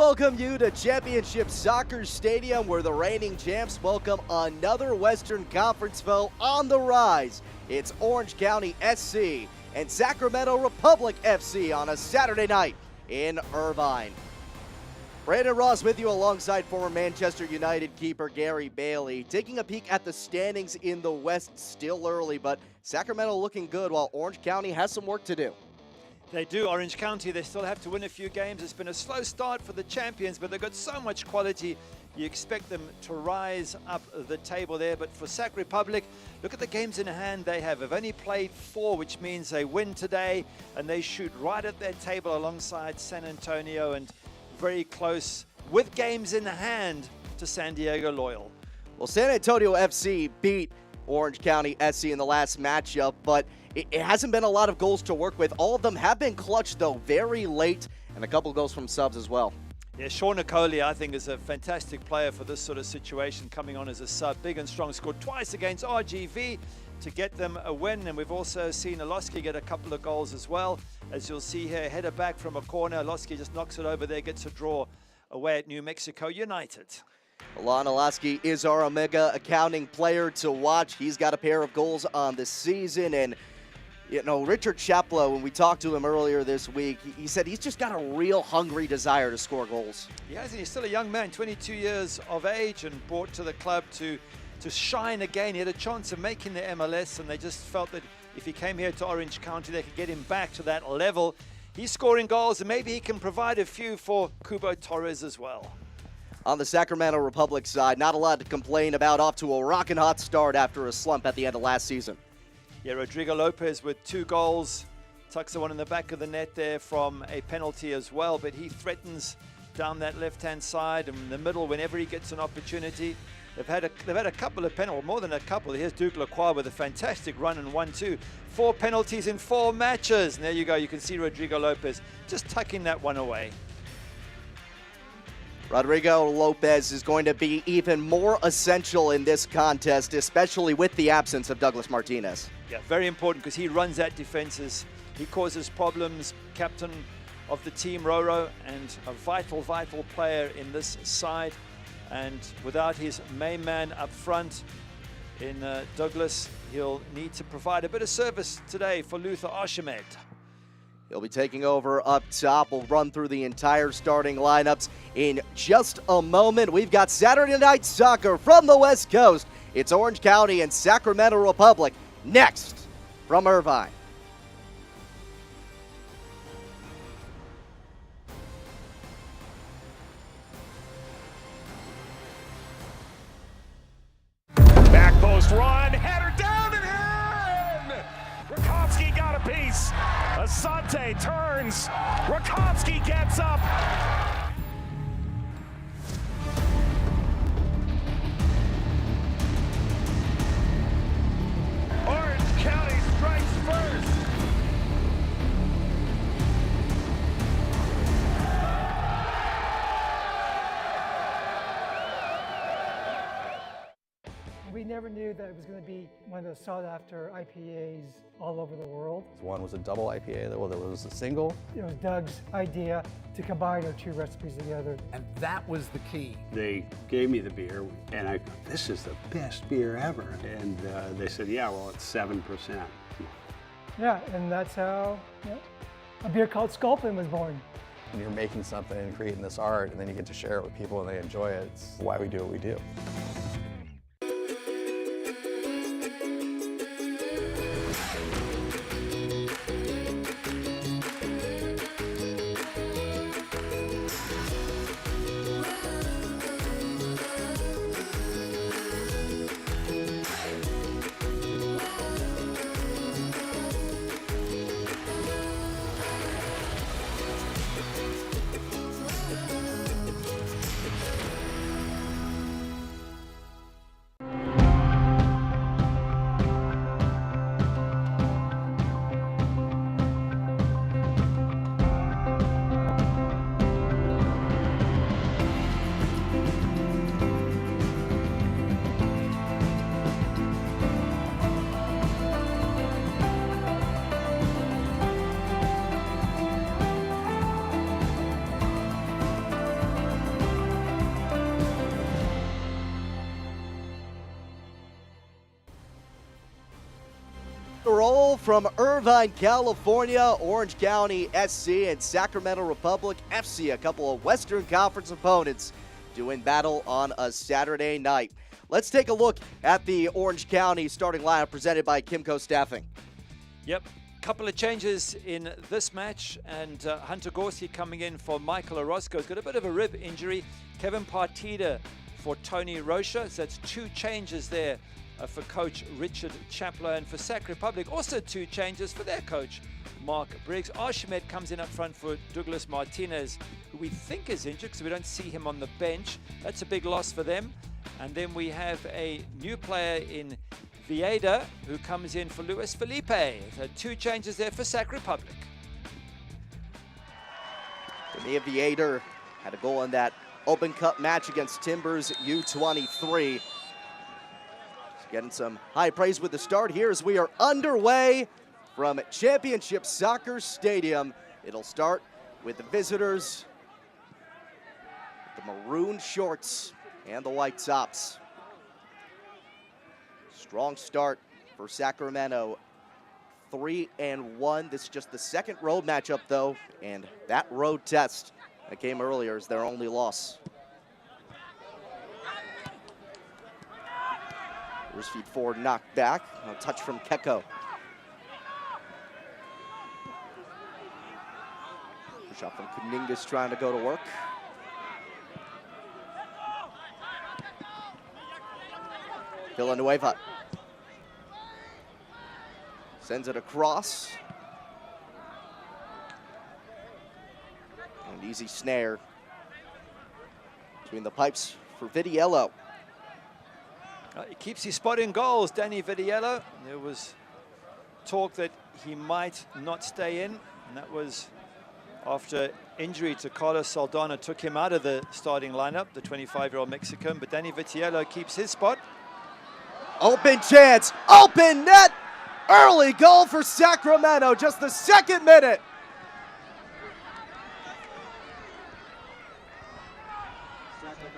welcome you to Championship Soccer Stadium, where the reigning champs welcome another Western Conference foe on the rise. It's Orange County SC and Sacramento Republic FC on a Saturday night in Irvine. Brandon Ross with you alongside former Manchester United keeper Gary Bailey. Taking a peek at the standings in the West, still early, but Sacramento looking good while Orange County has some work to do. They do. Orange County, they still have to win a few games. It's been a slow start for the champions, but they've got so much quality. You expect them to rise up the table there. But for Sac Republic, look at the games in hand they have. They've only played 4, which means they win today, and they shoot right at their table alongside San Antonio and very close with games in hand to San Diego Loyal. Well, San Antonio FC beat Orange County SC in the last matchup, but it hasn't been a lot of goals to work with. All of them have been clutch, though, very late, and a couple goals from subs as well. Yeah, Sean Nicoli, I think, is a fantastic player for this sort of situation, coming on as a sub. Big and strong, scored twice against RGV to get them a win, and we've also seen Oloski get a couple of goals as well. As you'll see here, header back from a corner. Oloski just knocks it over there, gets a draw away at New Mexico United. Alon Oloski is our Omega accounting player to watch. He's got a pair of goals on the season, and you know, Richard Chaplow, when we talked to him earlier this week, he said he's just got a real hungry desire to score goals. He has, and he's still a young man, 22 years of age, and brought to the club to shine again. He had a chance of making the MLS, and they just felt that if he came here to Orange County, they could get him back to that level. He's scoring goals, and maybe he can provide a few for Kubo Torres as well. On the Sacramento Republic side, not a lot to complain about, off to a rockin' hot start after a slump at the end of last season. Yeah, Rodrigo Lopez with 2 goals, tucks the one in the back of the net there from a penalty as well, but he threatens down that left-hand side and in the middle whenever he gets an opportunity. They've had a couple of penalties, more than a couple. Here's Duke Lacroix with a fantastic run and 1-2. 4 penalties in 4 matches. And there you go, you can see Rodrigo Lopez just tucking that one away. Rodrigo Lopez is going to be even more essential in this contest, especially with the absence of Douglas Martinez. Yeah, very important because he runs at defenses. He causes problems, captain of the team, Roro, and a vital player in this side. And without his main man up front in Douglas, he'll need to provide a bit of service today for Luther Archimed. He'll be taking over up top. We'll run through the entire starting lineups in just a moment. We've got Saturday Night Soccer from the West Coast. It's Orange County and Sacramento Republic next from Irvine. Back post run, header down and in! Rakowski got a piece. Asante turns. Rakowski gets up. Orange County strikes first. We never knew that it was going to be one of the sought-after IPAs all over the world. One was a double IPA, there was a single. It was Doug's idea to combine our 2 recipes together. And that was the key. They gave me the beer, and I thought, this is the best beer ever. And they said, yeah, well, it's 7%. Yeah, and that's how a beer called Sculpin was born. When you're making something and creating this art, and then you get to share it with people and they enjoy it, it's why we do what we do. the roll from Irvine, California, Orange County SC and Sacramento Republic FC, a couple of Western Conference opponents doing battle on a Saturday night. Let's take a look at the Orange County starting lineup presented by Kimco Staffing. Yep, couple of changes in this match, and Hunter Gorski coming in for Michael Orozco. He's got a bit of a rib injury. Kevin Partida for Tony Rocha. So that's two changes there for coach Richard Chaplow, and for Sac Republic also two changes for their coach Mark Briggs. Archimed comes in up front for Douglas Martinez, who we think is injured because we don't see him on the bench. That's a big loss for them. And then we have a new player in Vieda who comes in for Luis Felipe. So two changes there for Sac Republic. Mia Vieda had a goal in that Open Cup match against Timbers U23. Getting some high praise with the start here as we are underway from Championship Soccer Stadium. It'll start with the visitors, the maroon shorts and the white tops. Strong start for Sacramento, 3-1. This is just the second road matchup though, and that road test that came earlier is their only loss. Reverse feed forward, knocked back. A touch from Keko. Shot from Kuningas trying to go to work. Villanueva sends it across. An easy snare between the pipes for Vidiello. He keeps his spot in goals, Danny Vidiello. There was talk that he might not stay in, and that was after injury to Carlos Saldana took him out of the starting lineup, the 25-year-old Mexican, but Danny Vidiello keeps his spot. Open chance, open net, early goal for Sacramento, just the second minute.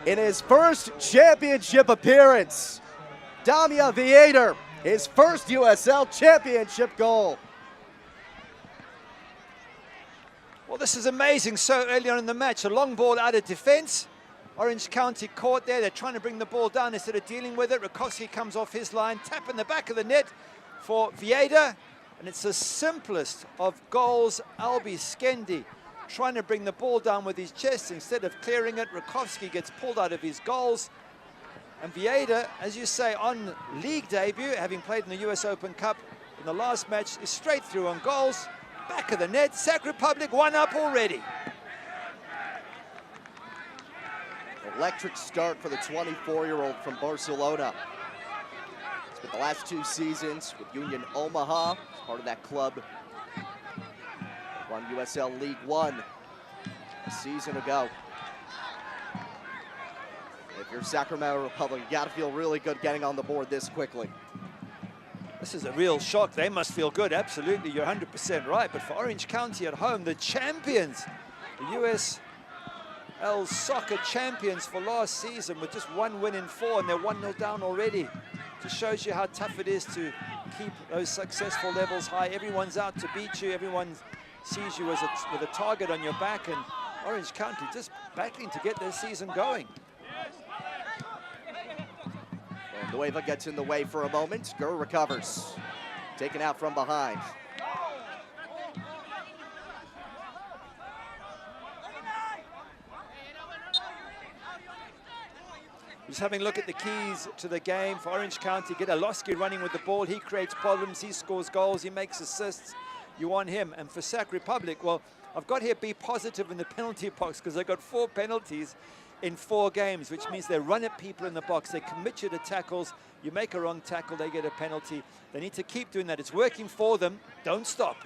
In his first championship appearance, Damia Vieder, his first USL championship goal. Well, this is amazing. So early on in the match, a long ball out of defense. Orange County caught there. They're trying to bring the ball down instead of dealing with it. Rakowski comes off his line, tap in the back of the net for Vieder. And it's the simplest of goals. Albi Skendi trying to bring the ball down with his chest instead of clearing it. Rakowski gets pulled out of his goals. And Vieder, as you say, on league debut, having played in the US Open Cup in the last match, is straight through on goals. Back of the net, Sac Republic 1 up already. Electric start for the 24-year-old from Barcelona. Spent the last 2 seasons with Union Omaha, part of that club. Won USL League One a season ago. If you're Sacramento Republic, you got to feel really good getting on the board this quickly. This is a real shock. They must feel good. Absolutely, you're 100% right. But for Orange County at home, the champions, the USL Soccer champions for last season with just 1 win in 4, and they're 1-0 down already. Just shows you how tough it is to keep those successful levels high. Everyone's out to beat you. Everyone sees you as with a target on your back, and Orange County just battling to get their season going. Nueva gets in the way for a moment. Gurr recovers. Taken out from behind. Just having a look at the keys to the game for Orange County. Get Aloski running with the ball. He creates problems. He scores goals. He makes assists. You want him. And for Sac Republic, well, I've got here be positive in the penalty box because they got 4 penalties in 4 games, which means they run at people in the box. They commit you to tackles. You make a wrong tackle, they get a penalty. They need to keep doing that. It's working for them. Don't stop.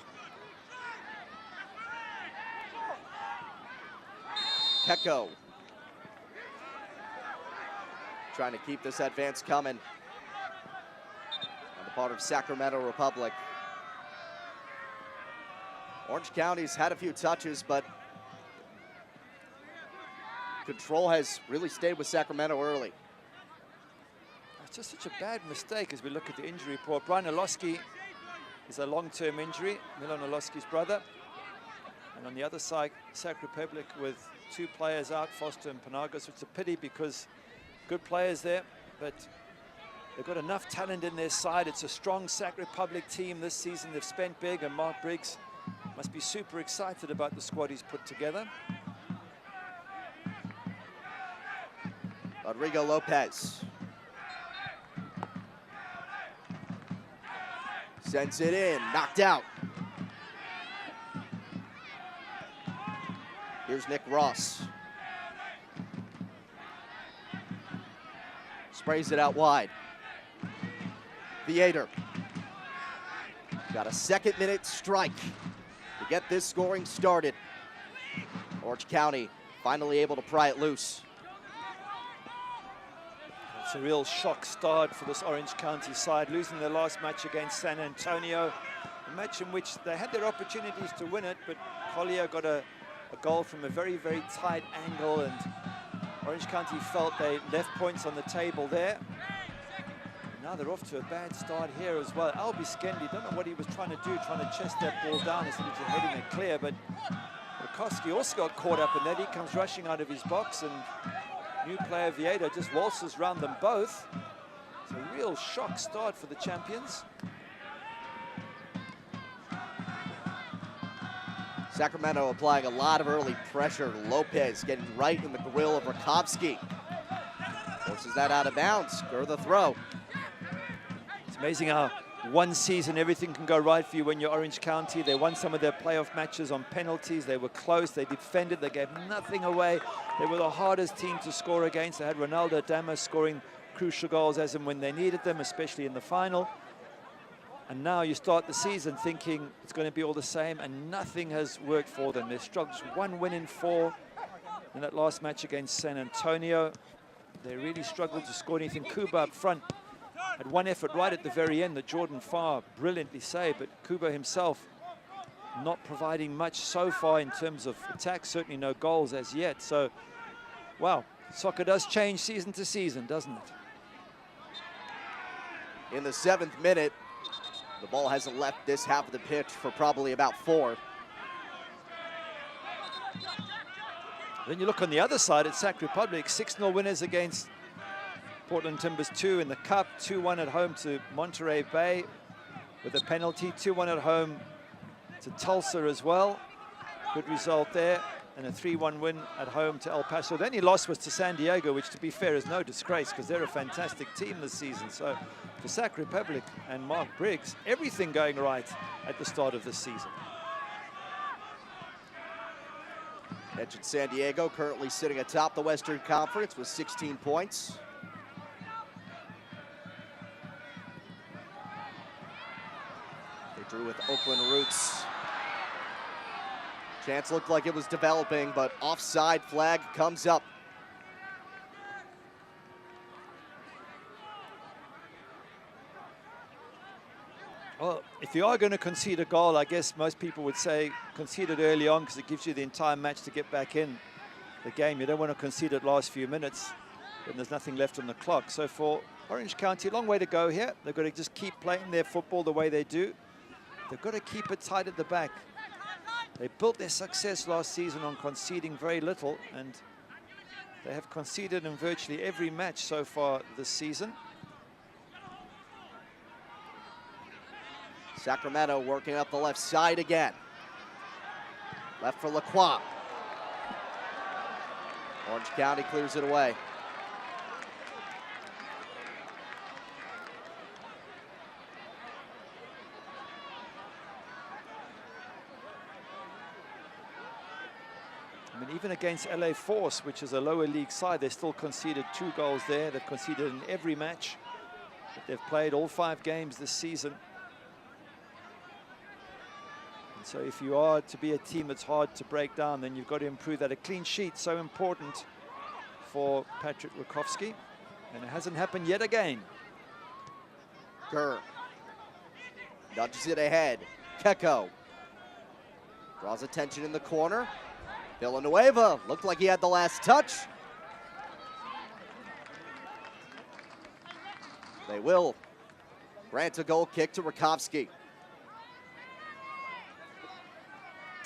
Keko trying to keep this advance coming on the part of Sacramento Republic. Orange County's had a few touches, but control has really stayed with Sacramento early. It's just such a bad mistake as we look at the injury report. Brian Aloski is a long-term injury, Milan Orlovsky's brother. And on the other side, Sac Republic with 2 players out, Foster and Panagos, which is a pity because good players there, but they've got enough talent in their side. It's a strong Sac Republic team this season. They've spent big, and Mark Briggs must be super excited about the squad he's put together. Rodrigo Lopez sends it in, knocked out. Here's Nick Ross. Sprays it out wide. Viator. Got a 2nd-minute strike to get this scoring started. Orange County finally able to pry it loose. It's a real shock start for this Orange County side, losing their last match against San Antonio, a match in which they had their opportunities to win it, but Collier got a goal from a very, very tight angle, and Orange County felt they left points on the table there. And now they're off to a bad start here as well. Albie Skendi, don't know what he was trying to do, trying to chest that ball down instead of just heading it clear, but Rakowski also got caught up in that. He comes rushing out of his box, and new player Vieta just waltzes around them both. It's a real shock start for the champions. Sacramento applying a lot of early pressure. Lopez getting right in the grill of Rakowski. Forces that out of bounds. The throw. It's amazing how one season everything can go right for you when you're Orange County. They won some of their playoff matches on penalties. They were close. They defended. They gave nothing away. They were the hardest team to score against. They had Ronaldo Damas scoring crucial goals as and when they needed them, especially in the final. And now you start the season thinking it's going to be all the same, and nothing has worked for them. They've struggled, 1 win in 4 in that last match against San Antonio. They really struggled to score anything. Kuba up front had one effort right at the very end that Jordan Farr brilliantly saved, but Kuba himself not providing much so far in terms of attack, certainly no goals as yet. So, wow, soccer does change season to season, doesn't it? In the 7th minute, the ball hasn't left this half of the pitch for probably about 4. Then you look on the other side at Sac Republic, 6-0 winners against Portland Timbers 2 in the Cup, 2-1 at home to Monterey Bay with a penalty, 2-1 at home to Tulsa as well. Good result there, and a 3-1 win at home to El Paso. The only loss was to San Diego, which, to be fair, is no disgrace because they're a fantastic team this season. So for Sac Republic and Mark Briggs, everything going right at the start of this season. Mentioned San Diego, currently sitting atop the Western Conference with 16 points. They drew with Oakland roots. Chance looked like it was developing, but offside flag comes up. Well, if you are going to concede a goal, I guess most people would say concede it early on because it gives you the entire match to get back in the game. You don't want to concede it last few minutes when there's nothing left on the clock. So for Orange County, a long way to go here. They've got to just keep playing their football the way they do. They've got to keep it tight at the back. They built their success last season on conceding very little, and they have conceded in virtually every match so far this season. Sacramento working up the left side again. Left for Lacroix. Orange County clears it away. I mean, even against LA Force, which is a lower league side, they still conceded 2 goals there. They've conceded in every match that they've played, all 5 games this season. And so if you are to be a team that's hard to break down, then you've got to improve that. A clean sheet, so important for Patrick Rakowski, and it hasn't happened yet again. Kerr nudges it ahead. Keko draws attention in the corner. Villanueva looked like he had the last touch. They will grant a goal kick to Rakowski.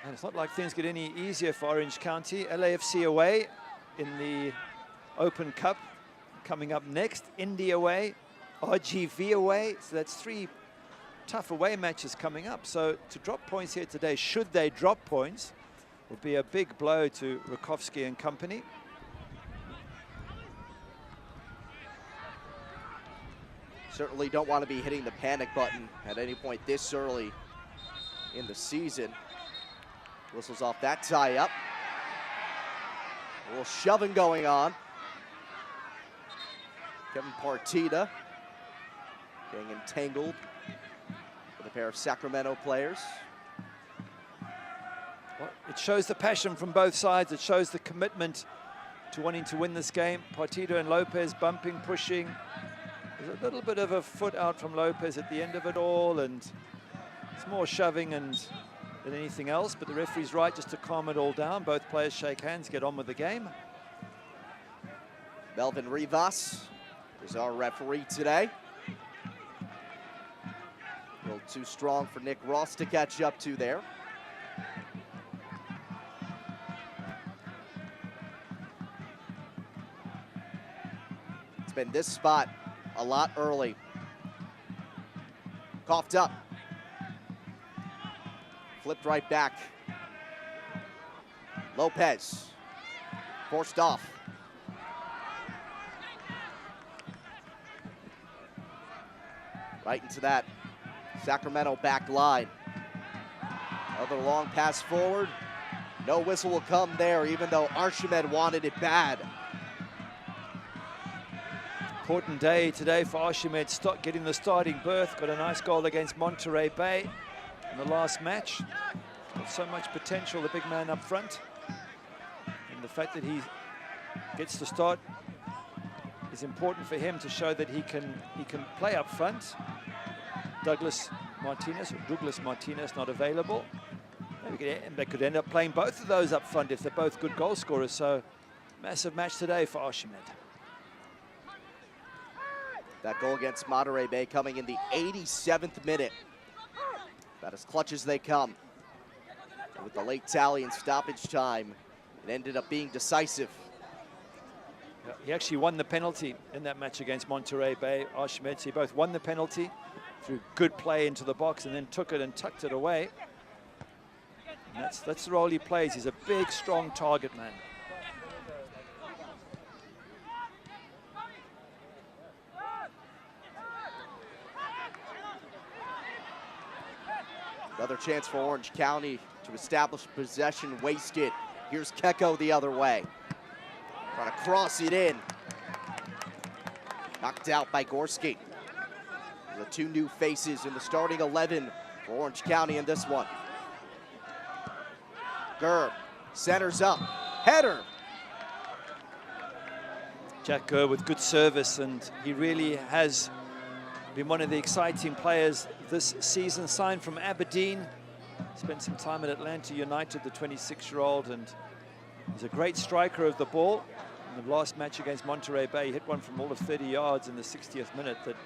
And it's not like things get any easier for Orange County. LAFC away in the Open Cup coming up next. Indy away, RGV away. So that's 3 tough away matches coming up. So to drop points here today, should they drop points, would be a big blow to Rakowski and company. Certainly don't want to be hitting the panic button at any point this early in the season. Whistles off that tie-up. A little shoving going on. Kevin Partita getting entangled with a pair of Sacramento players. Well, it shows the passion from both sides. It shows the commitment to wanting to win this game. Partita and Lopez bumping, pushing. There's a little bit of a foot out from Lopez at the end of it all, and it's more shoving than anything else, but the referee's right just to calm it all down. Both players shake hands, get on with the game. Melvin Rivas is our referee today. A little too strong for Nick Ross to catch up to there. It's been this spot a lot early. Coughed up. Flipped right back. Lopez. Forced off. Right into that Sacramento back line. Another long pass forward. No whistle will come there, even though Archimed wanted it bad. Important day today for Archimed, getting the starting berth. Got a nice goal against Monterey Bay in the last match. Got so much potential, the big man up front. And the fact that he gets to start is important for him to show that he can play up front. Douglas Martinez not available. Maybe they could end up playing both of those up front if they're both good goal scorers. So massive match today for Archimed. That goal against Monterey Bay coming in the 87th minute. About as clutch as they come. And with the late tally and stoppage time, it ended up being decisive. He actually won the penalty in that match against Monterey Bay. Archimed, so he both won the penalty through good play into the box and then took it and tucked it away. And that's the role he plays. He's a big, strong target man. Another chance for Orange County to establish possession wasted. Here's Keko the other way. Trying to cross it in. Knocked out by Gorski. The 2 new faces in the starting 11 for Orange County in this one. Gurr centers up. Header. Jack Gurr with good service, and he really has been one of the exciting players this season. Signed from Aberdeen, spent some time at Atlanta United, the 26-year-old, and he's a great striker of the ball. In the last match against Monterey Bay, he hit one from all of 30 yards in the 60th minute that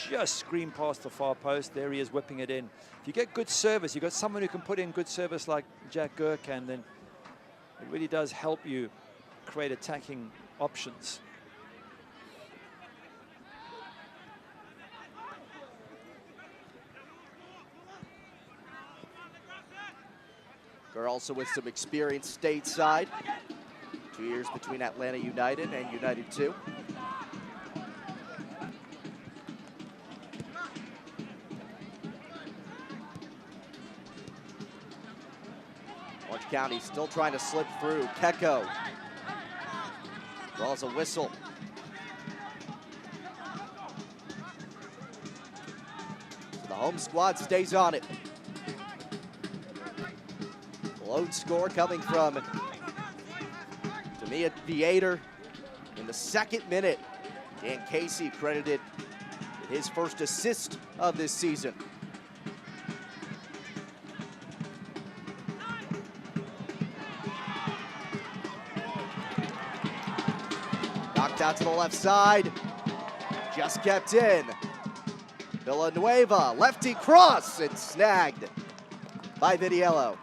just screamed past the far post. There he is whipping it in. If you get good service, you've got someone who can put in good service like Jack Gurr can, then it really does help you create attacking options. Gurr also with some experience stateside. 2 years between Atlanta United and United 2. Orange County still trying to slip through. Keko draws a whistle. So the home squad stays on it. Lone score coming from Tamia Theater in the 2nd minute. Dan Casey credited with his first assist of this season. Knocked out to the left side. Just kept in. Villanueva, lefty cross, and snagged by Vitiello.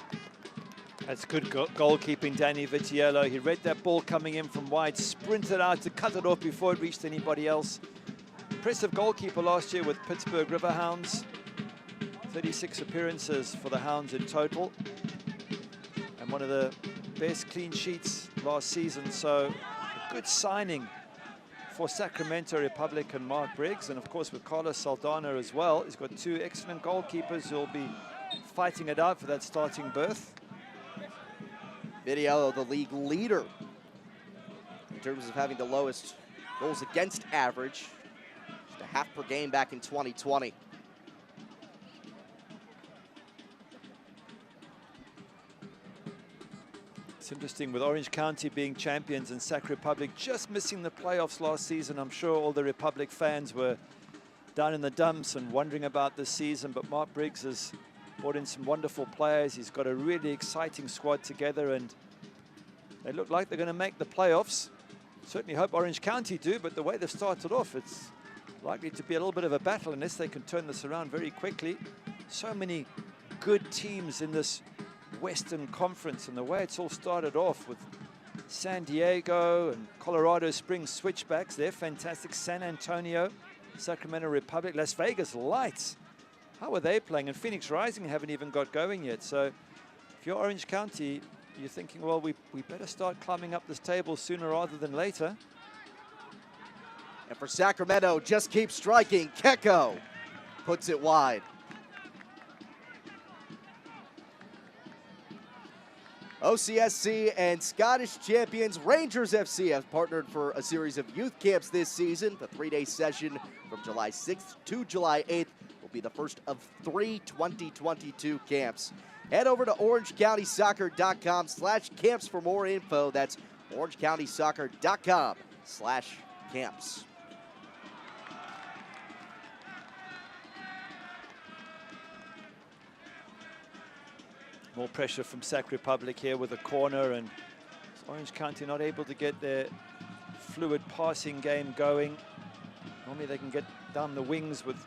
That's good goalkeeping, Danny Vitiello. He read that ball coming in from wide, sprinted out to cut it off before it reached anybody else. Impressive goalkeeper last year with Pittsburgh Riverhounds. 36 appearances for the Hounds in total. And one of the best clean sheets last season. So a good signing for Sacramento Republic and Mark Briggs. And of course with Carlos Saldana as well. He's got two excellent goalkeepers who'll be fighting it out for that starting berth. Video, the league leader in terms of having the lowest goals against average. Just a half per game back in 2020. It's interesting with Orange County being champions and Sac Republic just missing the playoffs last season. I'm sure all the Republic fans were down in the dumps and wondering about this season, but Mark Briggs has brought in some wonderful players. He's got a really exciting squad together and they look like they're going to make the playoffs. Certainly hope Orange County do, but the way they've started off, it's likely to be a little bit of a battle unless they can turn this around very quickly. So many good teams in this Western Conference, and the way it's all started off with San Diego and Colorado Springs Switchbacks, they're fantastic. San Antonio, Sacramento Republic, Las Vegas Lights. How are they playing? And Phoenix Rising haven't even got going yet. So if you're Orange County, you're thinking, well, we better start climbing up this table sooner rather than later. And for Sacramento, just keep striking. Keko puts it wide. OCSC and Scottish champions Rangers FC have partnered for a series of youth camps this season. The 3-day session from July 6th to July 8th will be the first of 3 2022 camps. Head over to orangecountysoccer.com/camps for more info. That's orangecountysoccer.com/camps. More pressure from Sac Republic here with a corner, and Orange County not able to get their fluid passing game going. Normally they can get down the wings with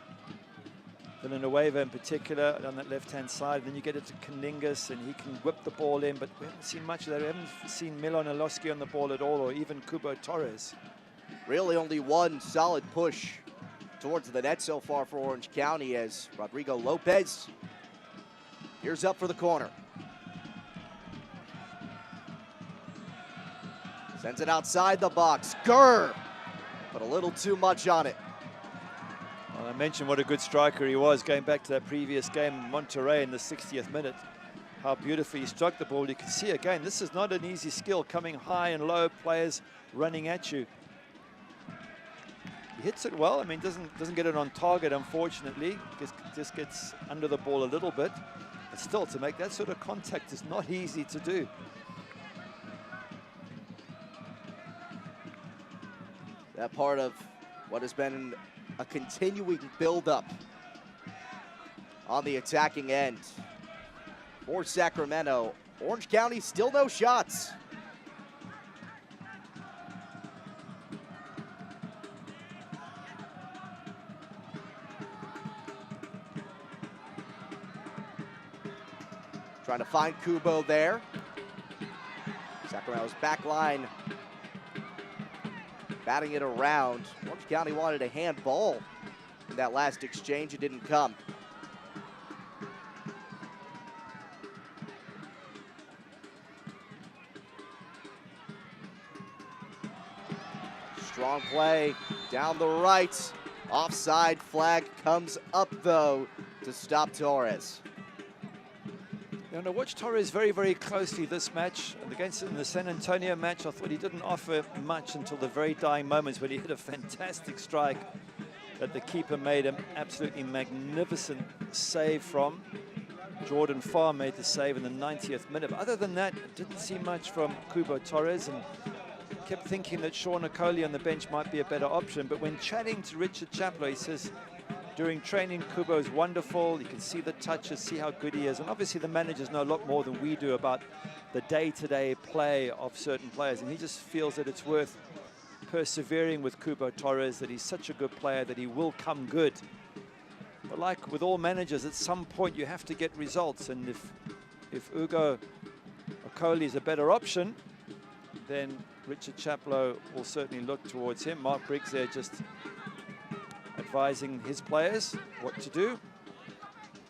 Villanueva in particular on that left-hand side. Then you get it to Kaningas and he can whip the ball in, but we haven't seen much of that. We haven't seen Milan Oloski on the ball at all, or even Kubo Torres. Really only one solid push towards the net so far for Orange County as Rodrigo Lopez gears up for the corner. Sends it outside the box. Gurr! But a little too much on it. Well, I mentioned what a good striker he was going back to that previous game in Monterrey in the 60th minute. How beautifully he struck the ball. You can see again, this is not an easy skill, coming high and low, players running at you. He hits it well. I mean, doesn't get it on target, unfortunately. Just gets under the ball a little bit. But still, to make that sort of contact is not easy to do. That part of what has been a continuing build-up on the attacking end for Sacramento. Orange County still no shots. Trying to find Kubo there. Sacramento's back line batting it around. Orange County wanted a handball in that last exchange. It didn't come. Strong play down the right. Offside flag comes up, though, to stop Torres. You know, I watched Torres very, very closely this match. Against in the San Antonio match, I thought he didn't offer much until the very dying moments when he hit a fantastic strike that the keeper made an absolutely magnificent save from. Jordan Farr made the save in the 90th minute. But other than that, didn't see much from Kubo Torres, and kept thinking that Sean Okoli on the bench might be a better option. But when chatting to Richard Chaplow, he says, during training, Kubo is wonderful. You can see the touches, see how good he is. And obviously the managers know a lot more than we do about the day-to-day play of certain players. And he just feels that it's worth persevering with Kubo Torres, that he's such a good player, that he will come good. But like with all managers, at some point you have to get results. And if Ugo Coley is a better option, then Richard Chaplow will certainly look towards him. Mark Briggs there just advising his players what to do.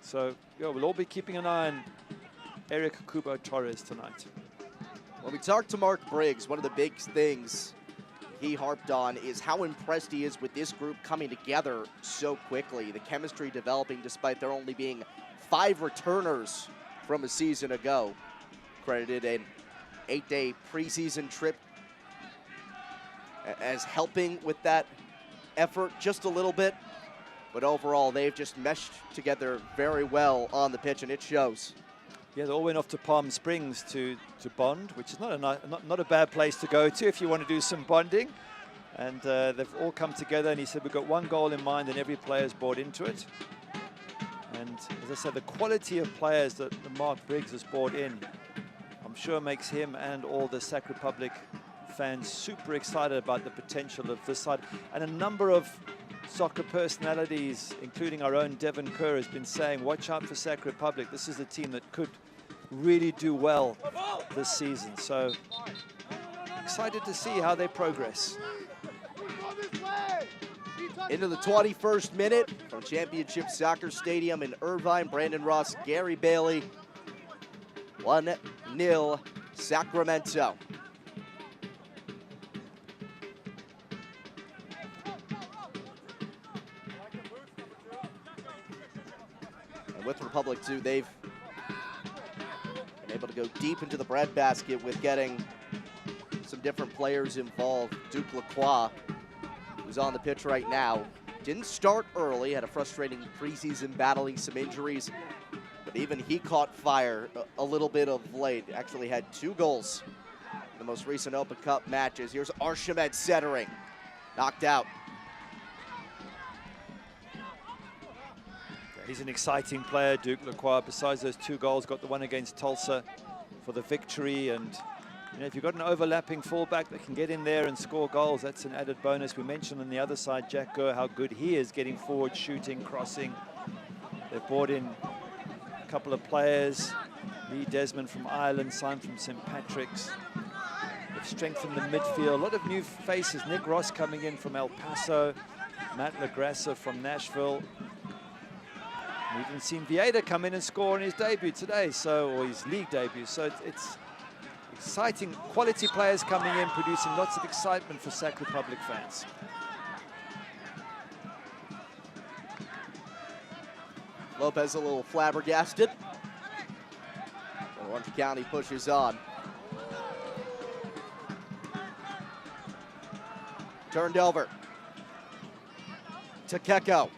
So yeah, we'll all be keeping an eye on Eric Kubo Torres tonight. When we talked to Mark Briggs, one of the big things he harped on is how impressed he is with this group coming together so quickly. The chemistry developing despite there only being 5 returners from a season ago. Credited an 8-day preseason trip as helping with that effort just a little bit. But overall, they've just meshed together very well on the pitch, and it shows. Yeah, they all went off to Palm Springs to bond, which is not a bad place to go to if you want to do some bonding. And they've all come together, and he said, we've got one goal in mind, and every player's bought into it. And as I said, the quality of players that Mark Briggs has brought in, I'm sure makes him and all the Sac Republic fans super excited about the potential of this side. And a number of soccer personalities, including our own Devon Kerr, has been saying, watch out for Sac Republic. This is a team that could really do well this season. So excited to see how they progress. Into the 21st minute from Championship Soccer Stadium in Irvine. Brandon Ross, Gary Bailey. 1-0 Sacramento. And with Republic too, they've been able to go deep into the breadbasket with getting some different players involved. Duke Lacroix, who's on the pitch right now, didn't start early, had a frustrating preseason battling some injuries, but even he caught fire a little bit of late. Actually had 2 goals in the most recent Open Cup matches. Here's Archimed centering, knocked out. He's an exciting player, Duke Lacroix. Besides those 2 goals, got the one against Tulsa for the victory. And you know, if you've got an overlapping fullback that can get in there and score goals, that's an added bonus. We mentioned on the other side, Jack Gurr, how good he is getting forward, shooting, crossing. They've brought in a couple of players, Lee Desmond from Ireland, Simon from St. Patrick's. They've strengthened the midfield. A lot of new faces. Nick Ross coming in from El Paso, Matt LaGrassa from Nashville. We've even seen Vieira come in and score in his debut today, or his league debut. So it's exciting, quality players coming in, producing lots of excitement for Sac Republic fans. Lopez a little flabbergasted. Orange County pushes on. Turned over to Keko.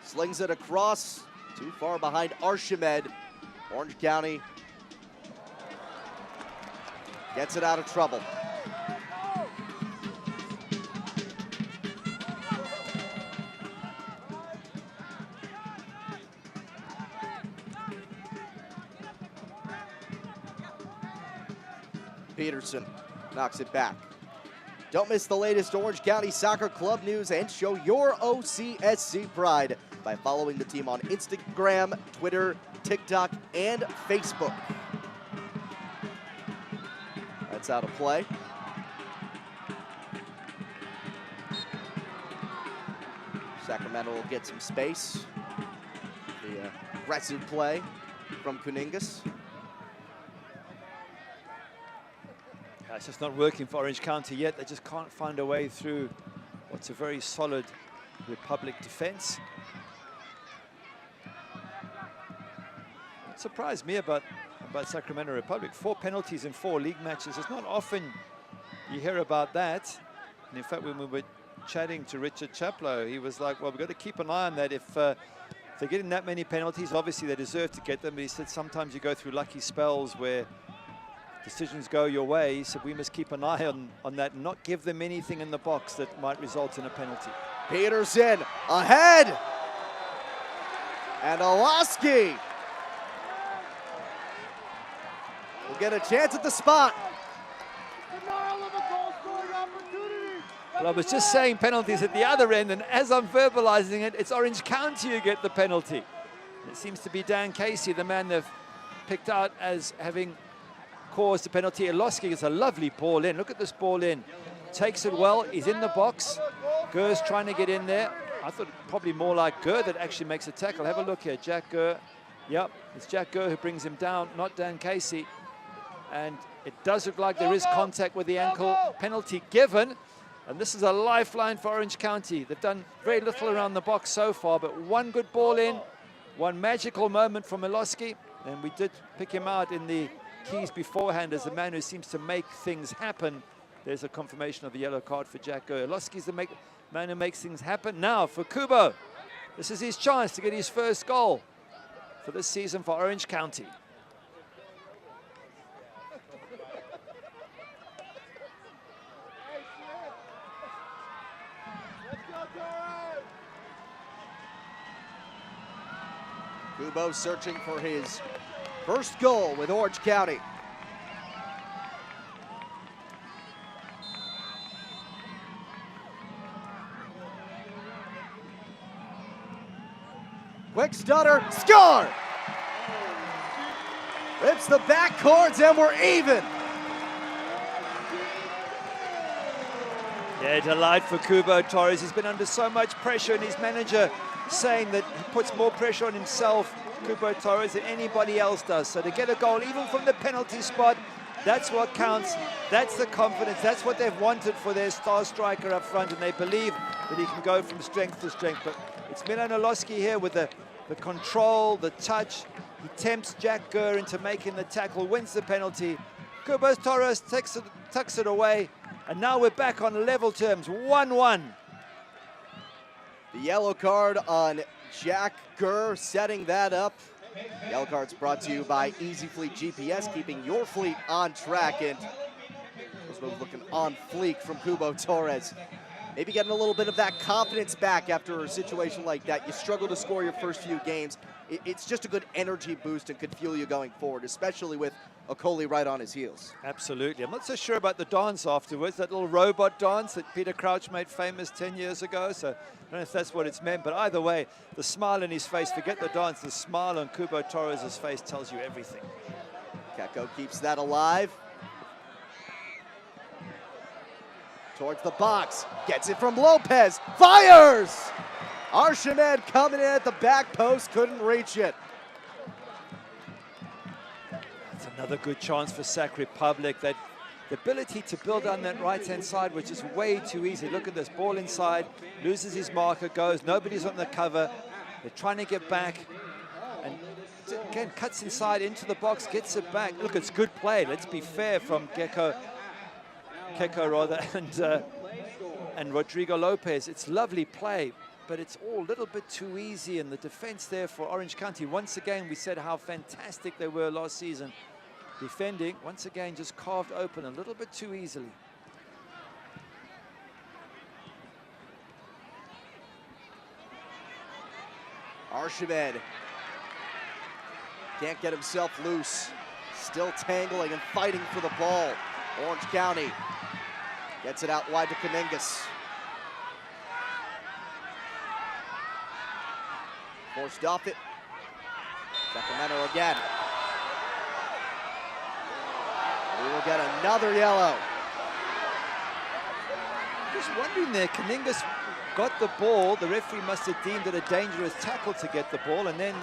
Slings it across, too far behind Archimed. Orange County gets it out of trouble. Peterson knocks it back. Don't miss the latest Orange County Soccer Club news and show your OCSC pride by following the team on Instagram, Twitter, TikTok, and Facebook. That's out of play. Sacramento will get some space. The aggressive play from Kuningas. It's just not working for Orange County yet. They just can't find a way through what's a very solid Republic defense. What surprised me about Sacramento Republic, 4 penalties in 4 league matches. It's not often you hear about that. And in fact, when we were chatting to Richard Chaplow, he was like, well, we've got to keep an eye on that. If they're getting that many penalties, obviously they deserve to get them. But he said sometimes you go through lucky spells where decisions go your way. He said we must keep an eye on that and not give them anything in the box that might result in a penalty. Peterson ahead. And Olaski will get a chance at the spot. Well, I was just saying penalties at the other end, and as I'm verbalizing it, it's Orange County who get the penalty. It seems to be Dan Casey, the man they've picked out as having caused the penalty. Iloski gets a lovely ball in. Look at this ball in. Takes it well. He's in the box. Gur's trying to get in there. I thought probably more like Gur that actually makes a tackle. Have a look here. Jack Gur. Yep, it's Jack Gur who brings him down, not Dan Casey. And it does look like there is contact with the ankle. Penalty given. And this is a lifeline for Orange County. They've done very little around the box so far, but one good ball in, one magical moment from Iloski. And we did pick him out in the keys beforehand as the man who seems to make things happen. There's a confirmation of the yellow card for Jack Gur. Iloski's the man who makes things happen. Now for Kubo. This is his chance to get his first goal for this season for Orange County. Kubo searching for his first goal with Orange County. Quick stutter, score! Rips the back cords and we're even. Yeah, delight for Kubo Torres. He's been under so much pressure, and his manager saying that he puts more pressure on himself, Kubo Torres, than anybody else does. So to get a goal, even from the penalty spot, that's what counts. That's the confidence. That's what they've wanted for their star striker up front, and they believe that he can go from strength to strength. But it's Milan Iloski here with the control, the touch. He tempts Jack Gur into making the tackle, wins the penalty. Kubo Torres tucks it away, and now we're back on level terms, 1-1. The yellow card on Jack Gur setting that up. Yellow card's brought to you by Easy Fleet GPS, keeping your fleet on track. And this move looking on fleek from Kubo Torres. Maybe getting a little bit of that confidence back after a situation like that. You struggle to score your first few games. It's just a good energy boost and could fuel you going forward, especially with Okoli right on his heels. Absolutely. I'm not so sure about the dance afterwards, that little robot dance that Peter Crouch made famous 10 years ago. So I don't know if that's what it's meant, but either way, the smile in his face, forget the dance, the smile on Kubo Torres' face tells you everything. Keko keeps that alive. Towards the box, gets it from Lopez, fires! Arshamed coming in at the back post, couldn't reach it. That's another good chance for Sac Republic. That the ability to build on that right-hand side, which is way too easy. Look at this, ball inside, loses his marker, goes, nobody's on the cover. They're trying to get back, and again, cuts inside into the box, gets it back. Look, it's good play, let's be fair, from Keko rather, and Rodrigo Lopez. It's lovely play, but it's all a little bit too easy, and the defense there for Orange County. Once again, we said how fantastic they were last season. Defending, once again, just carved open a little bit too easily. Arshamed can't get himself loose. Still tangling and fighting for the ball. Orange County gets it out wide to Kaningas. Forced off it. Sacramento again. We will get another yellow. Just wondering there, Kaningas got the ball. The referee must have deemed it a dangerous tackle to get the ball, and then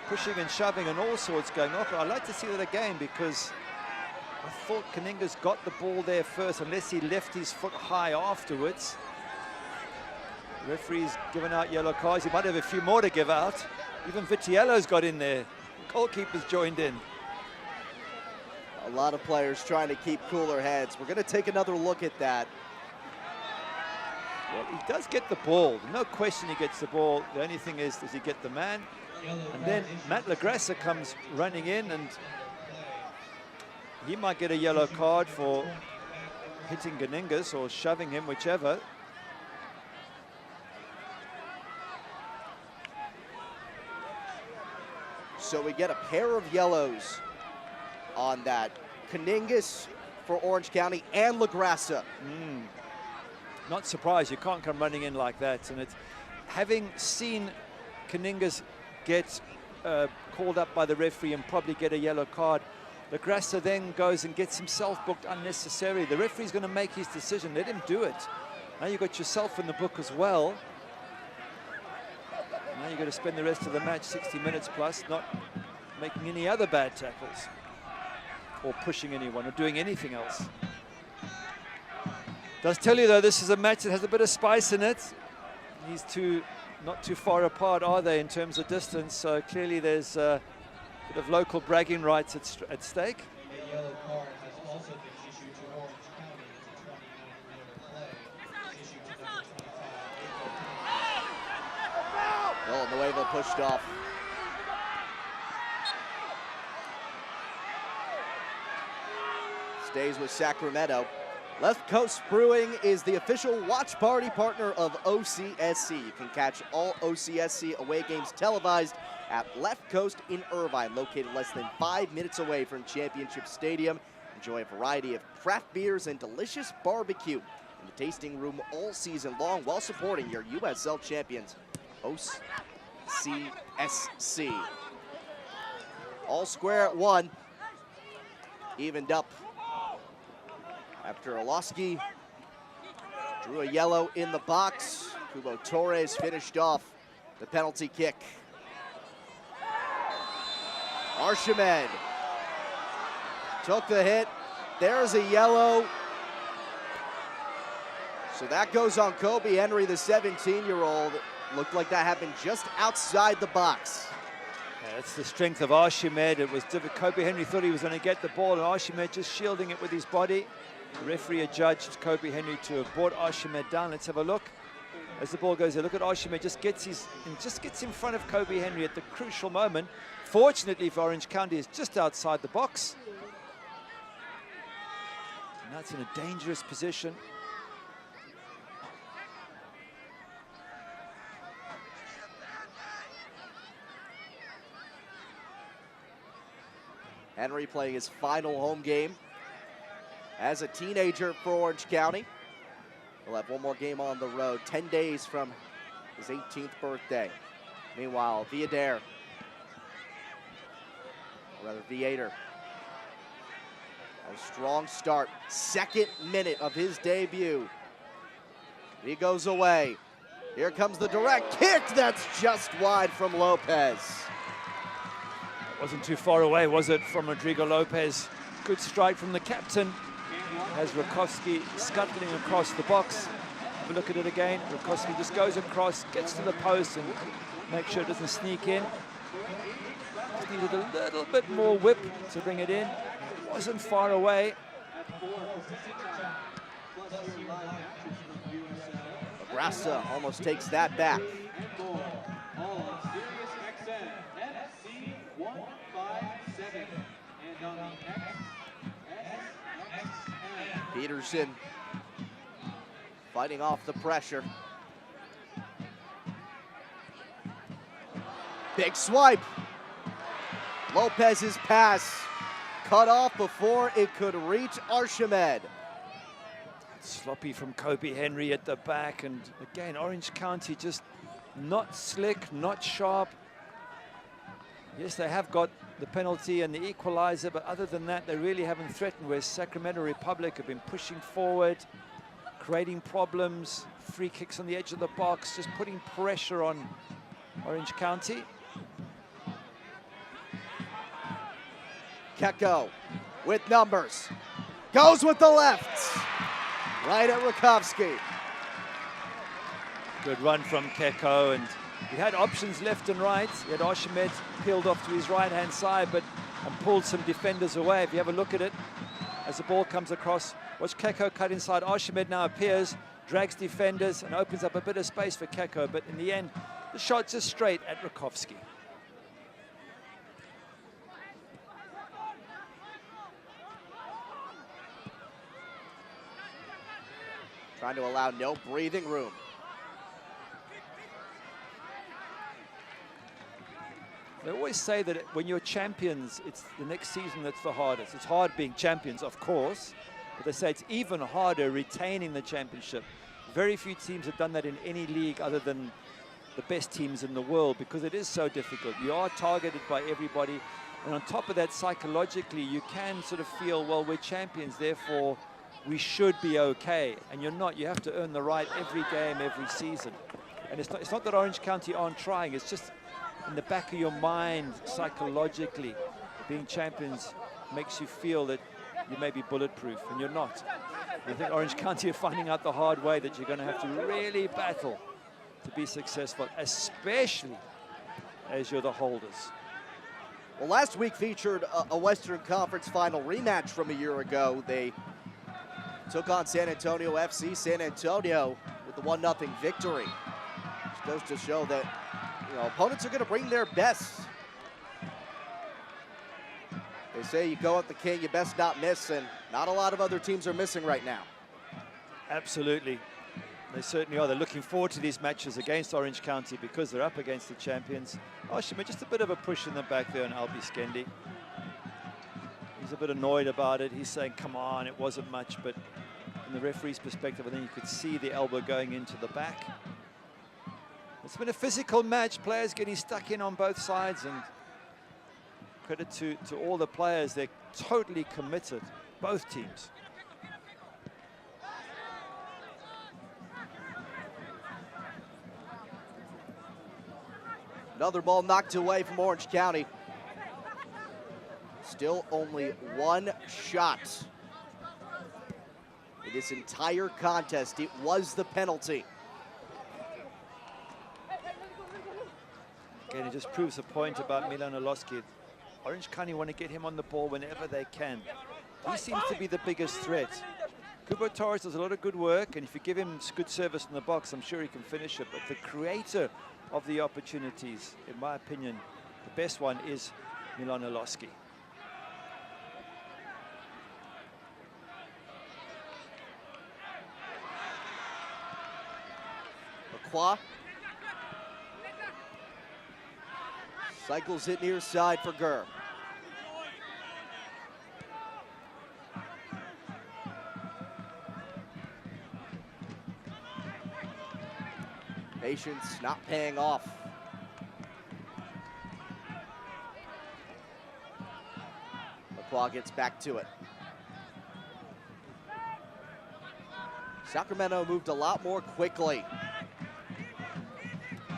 pushing and shoving and all sorts going off. But I'd like to see that again, because I thought Kaningas got the ball there first, unless he left his foot high afterwards. The referee's given out yellow cards. He might have a few more to give out. Even Vitiello's got in there. The goalkeeper's joined in. A lot of players trying to keep cooler heads. We're going to take another look at that. Well, he does get the ball. No question he gets the ball. The only thing is, does he get the man? And then Matt Lagrassa comes running in, and he might get a yellow card for hitting Kaningas or shoving him, whichever. So we get a pair of yellows on that. Kaningas for Orange County and Lagrassa. Not surprised, you can't come running in like that. And it's, having seen Kaningas get called up by the referee and probably get a yellow card. The Grasser then goes and gets himself booked unnecessarily. The referee's going to make his decision. Let him do it. Now you've got yourself in the book as well. Now you've got to spend the rest of the match, 60 minutes plus, not making any other bad tackles or pushing anyone or doing anything else. Does tell you, though, this is a match that has a bit of spice in it. These two not too far apart, are they, in terms of distance? So clearly there's a bit of local bragging rights at stake. A yellow card has also been issued to Orange County. It's a 29-minute play. Issued to number 25. Villanueva pushed off. Stays with Sacramento. Left Coast Brewing is the official watch party partner of OCSC. You can catch all OCSC away games televised at Left Coast in Irvine, located less than 5 minutes away from Championship Stadium. Enjoy a variety of craft beers and delicious barbecue in the tasting room all season long while supporting your USL champions, OCSC. All square at 1. Evened up after Orlowski drew a yellow in the box. Kubo Torres finished off the penalty kick. Archimed took the hit. There's a yellow. So that goes on Kobe Henry, the 17-year-old. Looked like that happened just outside the box. Yeah, that's the strength of Archimed. It was difficult. Kobe Henry thought he was going to get the ball, and Archimed just shielding it with his body. The referee adjudged Kobe Henry to have brought Archimed down. Let's have a look as the ball goes there. Look at Archimed, just gets in front of Kobe Henry at the crucial moment. Fortunately for Orange County, is just outside the box. And that's in a dangerous position. Henry playing his final home game as a teenager for Orange County. He'll have one more game on the road, 10 days from his 18th birthday. Meanwhile, Viader, or rather Viator, a strong start, second minute of his debut. He goes away. Here comes the direct kick that's just wide from Lopez. Wasn't too far away, was it, from Rodrigo Lopez? Good strike from the captain. Has Rakowski scuttling across the box. Have a look at it again. Rakowski just goes across, gets to the post, and makes sure it doesn't sneak in. Just needed a little bit more whip to bring it in. Wasn't far away. Grassa almost takes that back. Peterson fighting off the pressure. Big swipe. Lopez's pass cut off before it could reach Archimed. Sloppy from Kobe Henry at the back, and again, Orange County just not slick, not sharp. Yes, they have got the penalty and the equalizer, but other than that, they really haven't threatened, where Sacramento Republic have been pushing forward, creating problems, free kicks on the edge of the box, just putting pressure on Orange County. Keko with numbers. Goes with the left. Right at Rakowski. Good run from Keko, and he had options left and right. He had Archimed peeled off to his right-hand side, but pulled some defenders away. If you have a look at it, as the ball comes across, watch Keko cut inside. Archimed now appears, drags defenders, and opens up a bit of space for Keko. But in the end, the shot's just straight at Rakowski. Trying to allow no breathing room. They always say that when you're champions, it's the next season that's the hardest. It's hard being champions, of course, but they say it's even harder retaining the championship. Very few teams have done that in any league other than the best teams in the world, because it is so difficult. You are targeted by everybody. And on top of that, psychologically, you can sort of feel, well, we're champions, therefore we should be okay. And you're not. You have to earn the right every game, every season. And it's not that Orange County aren't trying. It's just in the back of your mind, psychologically, being champions makes you feel that you may be bulletproof, and you're not. And I think Orange County are finding out the hard way that you're going to have to really battle to be successful, especially as you're the holders. Well, last week featured a Western Conference final rematch from a year ago. They took on San Antonio FC. San Antonio with the 1-0 victory. Which goes to show that, you know, opponents are going to bring their best. They say you go at the king, you best not miss, and not a lot of other teams are missing right now. Absolutely. They certainly are. They're looking forward to these matches against Orange County because they're up against the champions. Oh, Shima, just a bit of a push in the back there on Albi Skendi. He's a bit annoyed about it. He's saying, come on, it wasn't much. But from the referee's perspective, I think you could see the elbow going into the back. It's been a physical match. Players getting stuck in on both sides. And credit to all the players. They're totally committed, both teams. Another ball knocked away from Orange County. Still only one shot in this entire contest. It was the penalty. Again, it just proves a point about Milan Oloski. Orange County want to get him on the ball whenever they can. He seems to be the biggest threat. Kubo Torres does a lot of good work, and if you give him good service in the box, I'm sure he can finish it. But the creator of the opportunities, in my opinion, the best one is Milan Oloski. Lacroix cycles it near side for Gurr. Patience not paying off. Lacroix gets back to it. Sacramento moved a lot more quickly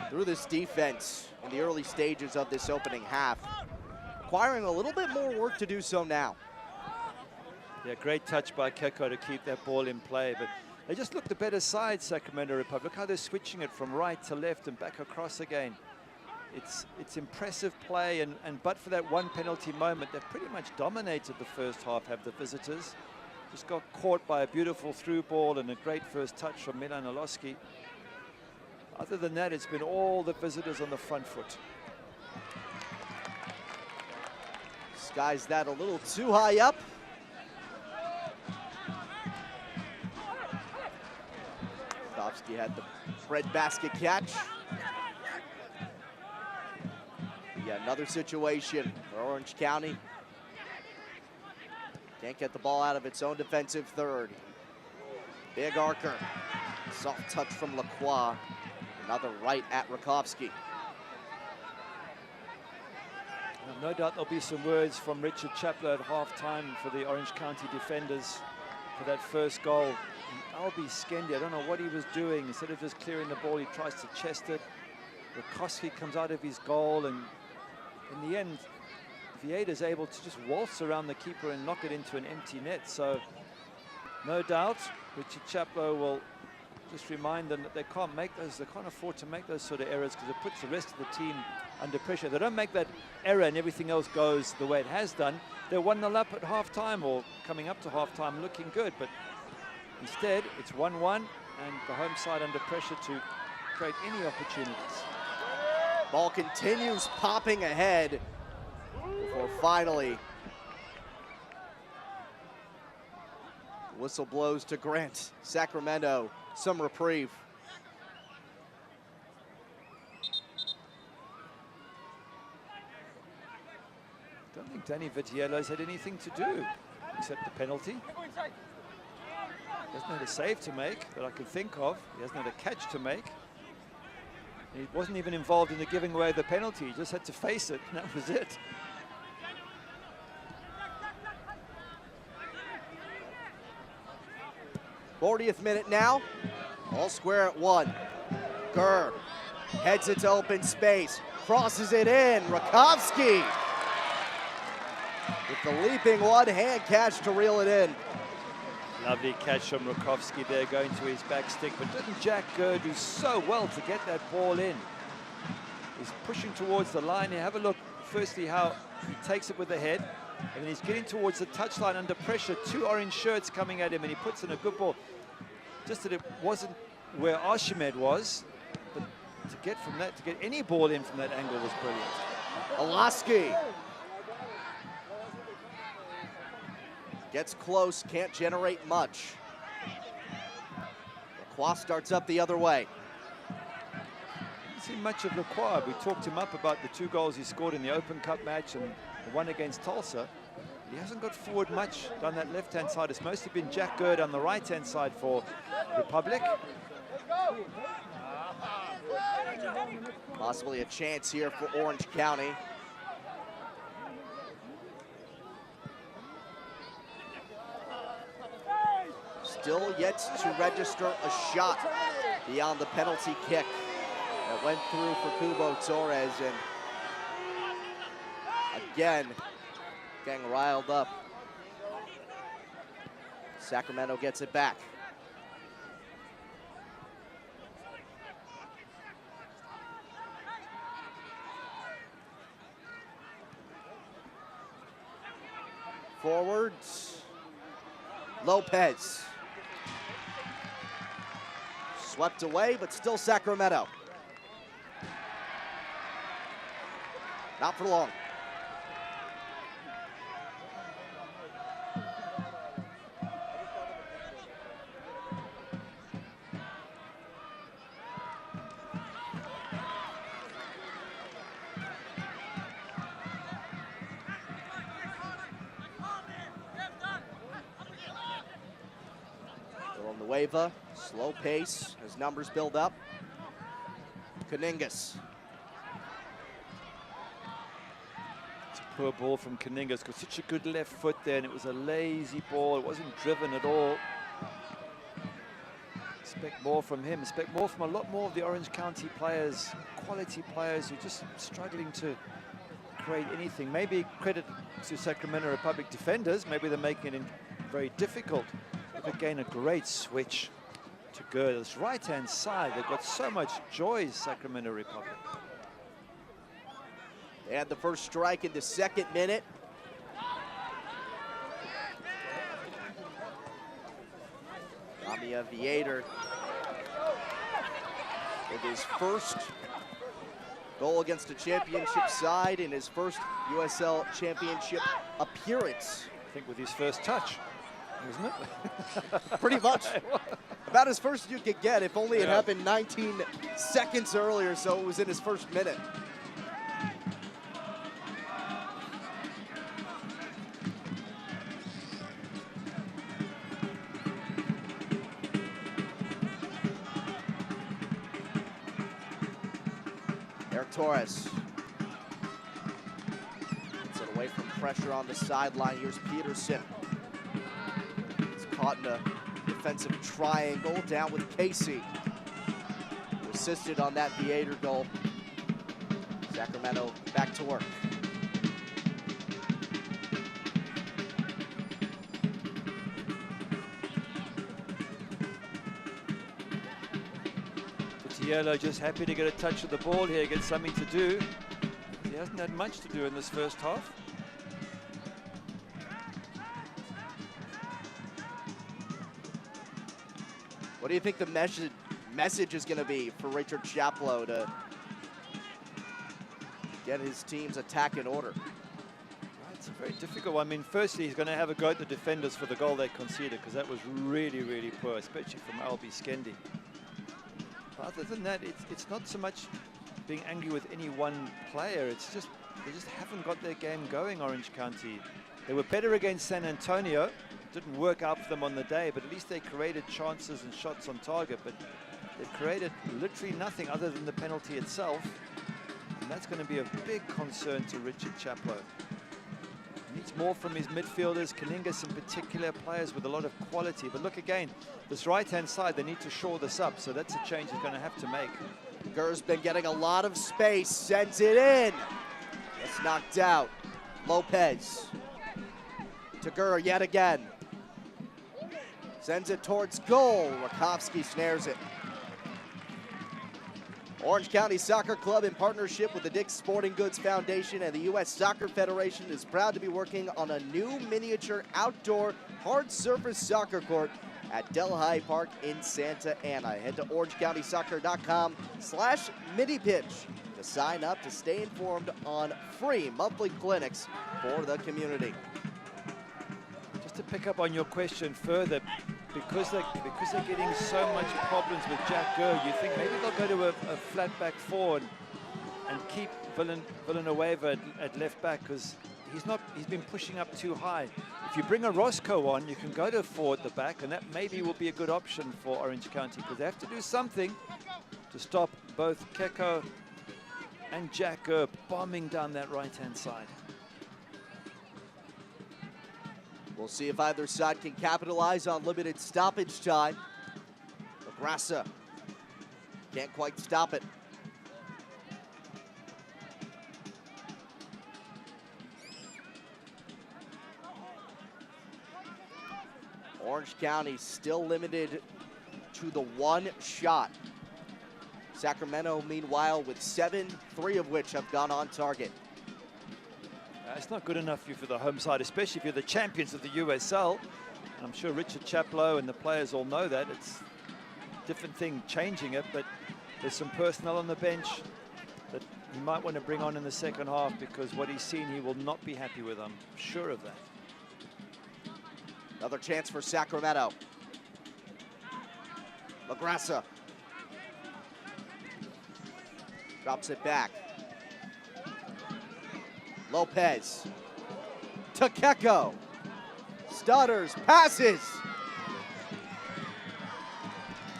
through this defense in the early stages of this opening half, requiring a little bit more work to do so now. Yeah, great touch by Keko to keep that ball in play, but they just look the better side, Sacramento Republic. Look how they're switching it from right to left and back across again. It's impressive play, and but for that one penalty moment, they've pretty much dominated the first half, have the visitors. Just got caught by a beautiful through ball and a great first touch from Milan Oloski. Other than that, it's been all the visitors on the front foot. Skies that a little too high up. Kofsky had the breadbasket catch. Yeah, another situation for Orange County. Can't get the ball out of its own defensive third. Big arcer. Soft touch from Lacroix. Another right at Rakowski. No doubt there'll be some words from Richard Chaplow at halftime for the Orange County defenders for that first goal. And Albi Skendi, I don't know what he was doing. Instead of just clearing the ball, he tries to chest it. Rakowski comes out of his goal, and in the end, Vieda's able to just waltz around the keeper and knock it into an empty net. So no doubt Richard Chaplow will just remind them that they can't make those, they can't afford to make those sort of errors, because it puts the rest of the team under pressure. They don't make that error and everything else goes the way it has done. They're 1-0 up at halftime, or coming up to halftime looking good, but instead it's 1-1 and the home side under pressure to create any opportunities. Ball continues popping ahead before finally whistle blows to grant Sacramento some reprieve. Don't think Danny Vitiello's had anything to do except the penalty. He hasn't had a save to make that I can think of. He hasn't had a catch to make. He wasn't even involved in the giving away of the penalty. He just had to face it, and that was it. '40th minute now. All square at 1. Gurr heads it to open space. Crosses it in. Rakowski with the leaping one-hand catch to reel it in. Lovely catch from Rakowski there, going to his back stick, but didn't Jack Gurr do so well to get that ball in? He's pushing towards the line here. Have a look, firstly, how he takes it with the head, and then he's getting towards the touchline under pressure. 2 orange shirts coming at him, and he puts in a good ball. Just that it wasn't where Archimed was, but to get from that, to get any ball in from that angle was brilliant. Olaski gets close, can't generate much. Lacroix starts up the other way. Didn't see much of Lacroix. We talked him up about the 2 goals he scored in the Open Cup match and the one against Tulsa. He hasn't got forward much down that left-hand side. It's mostly been Jack Gurr on the right-hand side for Republic. Possibly a chance here for Orange County. Still yet to register a shot beyond the penalty kick that went through for Kubo Torres, and again, getting riled up. Sacramento gets it back. Forwards, Lopez. Swept away, but still Sacramento. Not for long. Villanueva, slow pace as numbers build up. Kaningas. It's a poor ball from Kaningas. Got such a good left foot there, and it was a lazy ball. It wasn't driven at all. Expect more from him. Expect more from a lot more of the Orange County players, quality players who are just struggling to create anything. Maybe credit to Sacramento Republic defenders. Maybe they're making it very difficult. Look again, a great switch to Gurr. This right-hand side, they've got so much joy, Sacramento Republic. They had the first strike in the 2nd minute. Rami Aviator with his first goal against a championship side in his first USL championship appearance. I think with his first touch, wasn't it? Pretty much. About as first you could get, if only it happened 19 seconds earlier, so it was in his first minute. Eric Torres gets it away from pressure on the sideline. Here's Peterson. Caught in a defensive triangle, down with Casey, who assisted on that Theater goal. Sacramento back to work. Yellow just happy to get a touch of the ball here, get something to do. He hasn't had much to do in this first half. What do you think the message is going to be for Richard Chaplow to get his team's attack in order? It's a very difficult one. I mean, firstly, he's going to have a go at the defenders for the goal they conceded, because that was really, really poor, especially from Albie Skendi. Other than that, it's not so much being angry with any one player. It's just they just haven't got their game going, Orange County. They were better against San Antonio. Didn't work out for them on the day, but at least they created chances and shots on target. But They've created literally nothing other than the penalty itself. And that's going to be a big concern to Richard Chaplow. Needs more from his midfielders, Kaningas in particular, players with a lot of quality. But look again, this right-hand side, they need to shore this up. So that's a change he's going to have to make. Gurr's been getting a lot of space, sends it in. It's knocked out. Lopez to Gurr yet again. Sends it towards goal. Rakowski snares it. Orange County Soccer Club, in partnership with the Dick's Sporting Goods Foundation and the U.S. Soccer Federation, is proud to be working on a new miniature outdoor hard surface soccer court at Delhi Park in Santa Ana. Head to orangecountysoccer.com/minipitch to sign up to stay informed on free monthly clinics for the community. Just to pick up on your question further, because they're getting so much problems with Jack Gurr, you think maybe they'll go to a flat back forward and keep Villanueva at left back, because he's been pushing up too high. If you bring a Roscoe on, you can go to four at the back, and that maybe will be a good option for Orange County, because they have to do something to stop both Keko and Jack Gurr bombing down that right-hand side. We'll see if either side can capitalize on limited stoppage time. Lagrassa can't quite stop it. Orange County still limited to the one shot. Sacramento, meanwhile, with 7, 3 of which have gone on target. It's not good enough for the home side, especially if you're the champions of the USL. And I'm sure Richard Chaplow and the players all know that. It's a different thing changing it, but there's some personnel on the bench that he might want to bring on in the second half, because what he's seen, he will not be happy with. I'm sure of that. Another chance for Sacramento. Lagrassa drops it back. Lopez to Keko. Stutters, passes.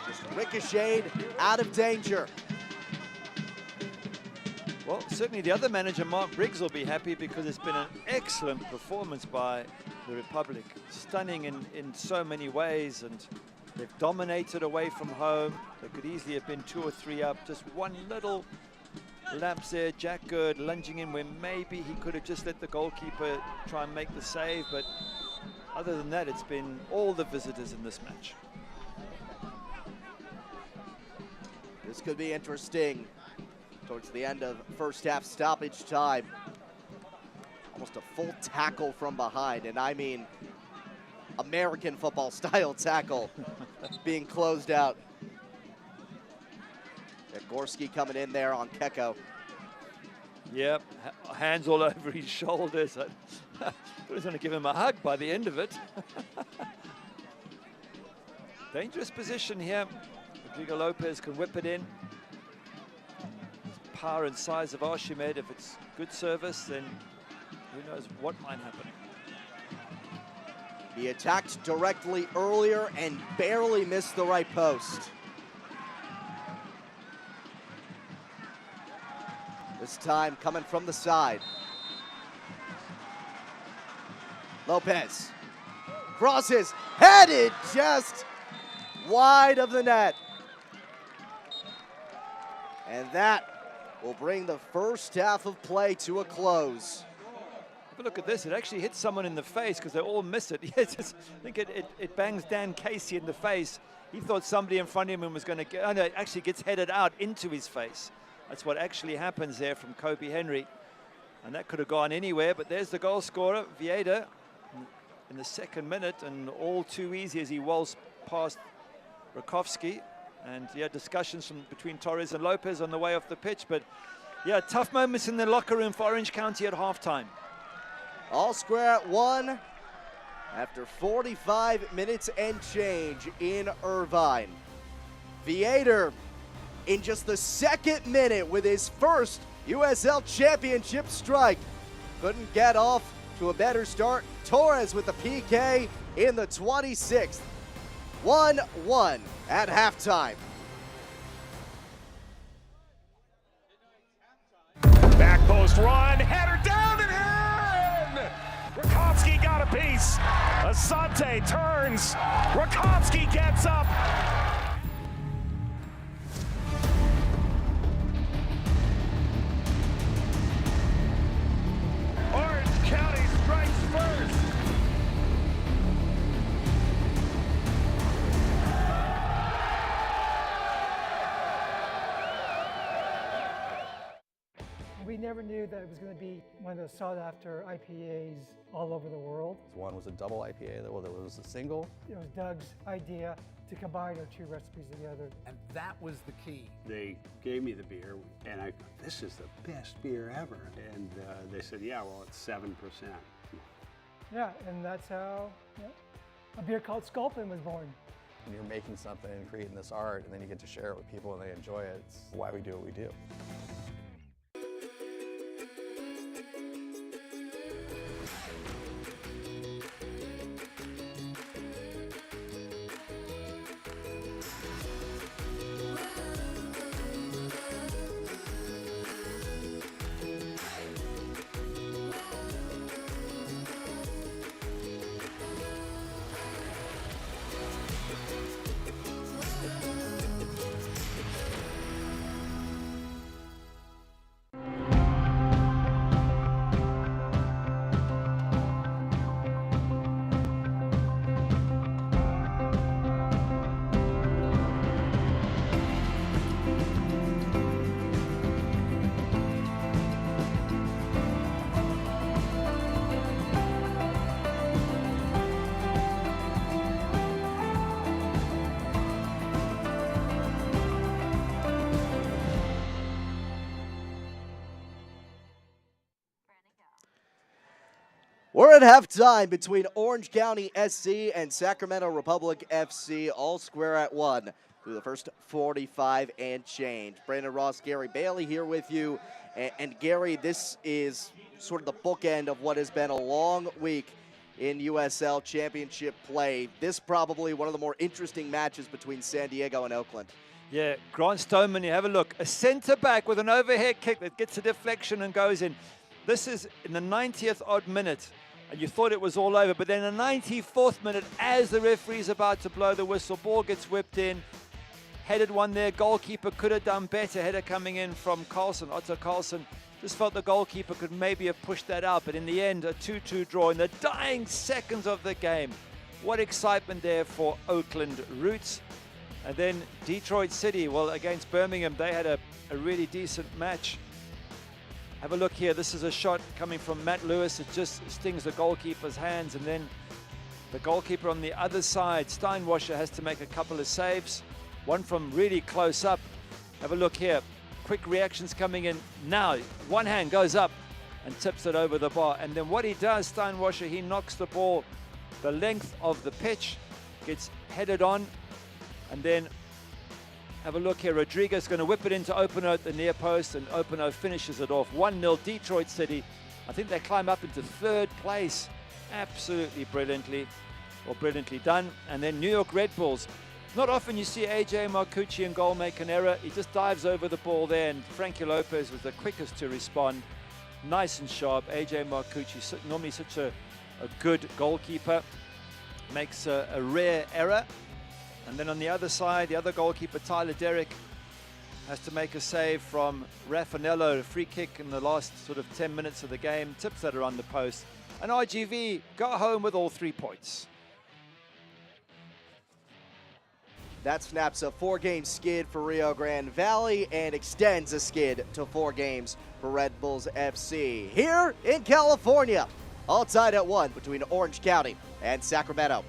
Just ricocheted out of danger. Well, certainly the other manager, Mark Briggs, will be happy, because it's been an excellent performance by the Republic. Stunning in so many ways, and they've dominated away from home. They could easily have been 2 or 3 up. Just one little lapse there. Jack Gurr lunging in where maybe he could have just let the goalkeeper try and make the save, but other than that, it's been all the visitors in this match. This could be interesting towards the end of first half stoppage time. Almost a full tackle from behind, and I mean American football style tackle being closed out. Gorski coming in there on Keko. Yep, hands all over his shoulders. I was going to give him a hug by the end of it. Dangerous position here. Rodrigo Lopez can whip it in. Power and size of Archimed. If it's good service, then who knows what might happen. He attacked directly earlier and barely missed the right post. This time coming from the side. Lopez crosses, headed just wide of the net. And that will bring the first half of play to a close. But look at this, it actually hits someone in the face, because they all miss it. I think it bangs Dan Casey in the face. He thought somebody in front of him was going to get, oh no, it actually gets headed out into his face. That's what actually happens there from Kobe Henry. And that could have gone anywhere, but there's the goal scorer, Vieda, in the 2nd minute, and all too easy as he waltzed past Rakowski. And yeah, discussions between Torres and Lopez on the way off the pitch, but yeah, tough moments in the locker room for Orange County at halftime. All square at 1 after 45 minutes and change in Irvine. Vieder in just the 2nd minute with his first USL Championship strike. Couldn't get off to a better start. Torres with the PK in the 26th. 1-1 at halftime. run, header down and in! Rakowski got a piece. Asante turns. Rakowski gets up. Orange County strikes first. We never knew that it was going to be one of the sought-after IPAs all over the world. One was a double IPA, well, there was a single. It was Doug's idea to combine our two recipes together. And that was the key. They gave me the beer, and I thought, this is the best beer ever. And they said, yeah, well, it's 7%. Yeah, and that's how a beer called Sculpin was born. When you're making something and creating this art, and then you get to share it with people and they enjoy it, it's why we do what we do. We're at halftime between Orange County SC and Sacramento Republic FC, all square at one through the first 45 and change. Brandon Ross, Gary Bailey here with you. And Gary, this is sort of the bookend of what has been a long week in USL Championship play. This probably one of the more interesting matches between San Diego and Oakland. Yeah, Grant Stoneman, you have a look. A centre back with an overhead kick that gets a deflection and goes in. This is in the 90th odd minute, and you thought it was all over. But then the 94th minute, as the referee's about to blow the whistle, ball gets whipped in. Headed one there. Goalkeeper could have done better. Header coming in from Carlson, Otto Carlson. Just felt the goalkeeper could maybe have pushed that out. But in the end, a 2-2 draw in the dying seconds of the game. What excitement there for Oakland Roots. And then Detroit City, well, against Birmingham, they had a really decent match. Have a look here. This is a shot coming from Matt Lewis. It just stings the goalkeeper's hands. And then the goalkeeper on the other side, Steinwasser, has to make a couple of saves. One from really close up. Have a look here. Quick reactions coming in now. One hand goes up and tips it over the bar. And then what he does, Steinwasser, he knocks the ball the length of the pitch, gets headed on. And then have a look here. Rodriguez going to whip it into Openo at the near post, and Openo finishes it off. 1-0 Detroit City. I think they climb up into third place. Absolutely brilliantly done. And then New York Red Bulls. Not often you see AJ Marcucci in goal make an error. He just dives over the ball there, and Frankie Lopez was the quickest to respond. Nice and sharp. AJ Marcucci, normally such a good goalkeeper, makes a rare error. And then on the other side, the other goalkeeper, Tyler Derrick, has to make a save from Raffanello, a free kick in the last sort of 10 minutes of the game, tips that around the post. And RGV got home with all 3 points. That snaps a 4-game skid for Rio Grande Valley and extends a skid to 4 games for Red Bulls FC. Here in California, all tied at 1 between Orange County and Sacramento.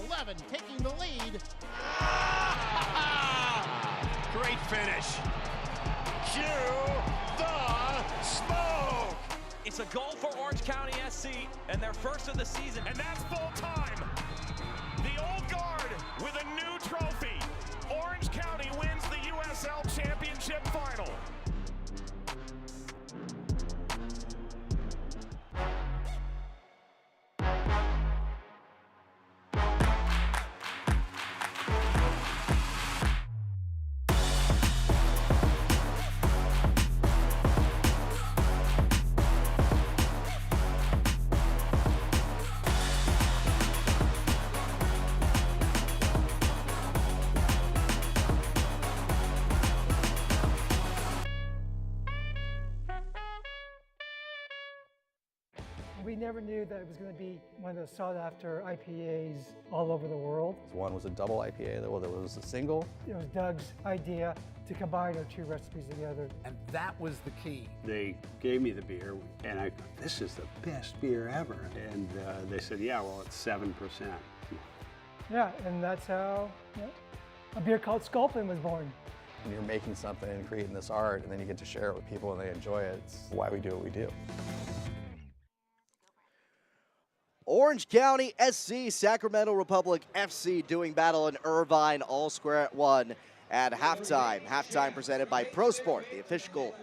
11 taking the lead. Great finish. Cue the smoke. It's a goal for Orange County SC and their first of the season. And that's full time. The old guard with a new trophy. Orange County wins the USL Championship final. We never knew that it was going to be one of the sought-after IPAs all over the world. One was a double IPA, there was a single. It was Doug's idea to combine our two recipes together. And that was the key. They gave me the beer, and I this is the best beer ever. And they said, yeah, well, it's 7%. Yeah, and that's how a beer called Sculpin was born. When you're making something and creating this art, and then you get to share it with people and they enjoy it, it's why we do what we do. Orange County SC, Sacramento Republic FC doing battle in Irvine, all square at one at halftime. Halftime presented by ProSport, the official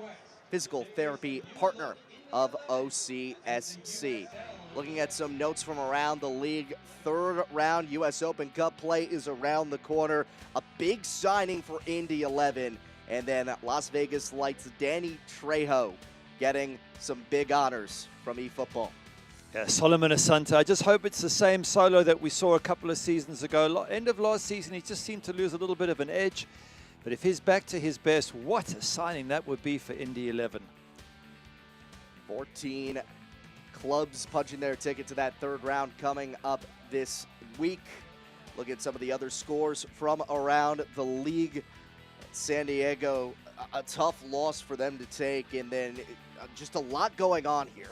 physical therapy partner of OCSC. Looking at some notes from around the league, third round U.S. Open Cup play is around the corner. A big signing for Indy 11, and then Las Vegas Lights' Danny Trejo getting some big honors from eFootball. Yeah, Solomon Asante. I just hope it's the same solo that we saw a couple of seasons ago. End of last season, he just seemed to lose a little bit of an edge. But if he's back to his best, what a signing that would be for Indy 11. 14 clubs punching their ticket to that third round coming up this week. Look at some of the other scores from around the league. San Diego, a tough loss for them to take, and then just a lot going on here.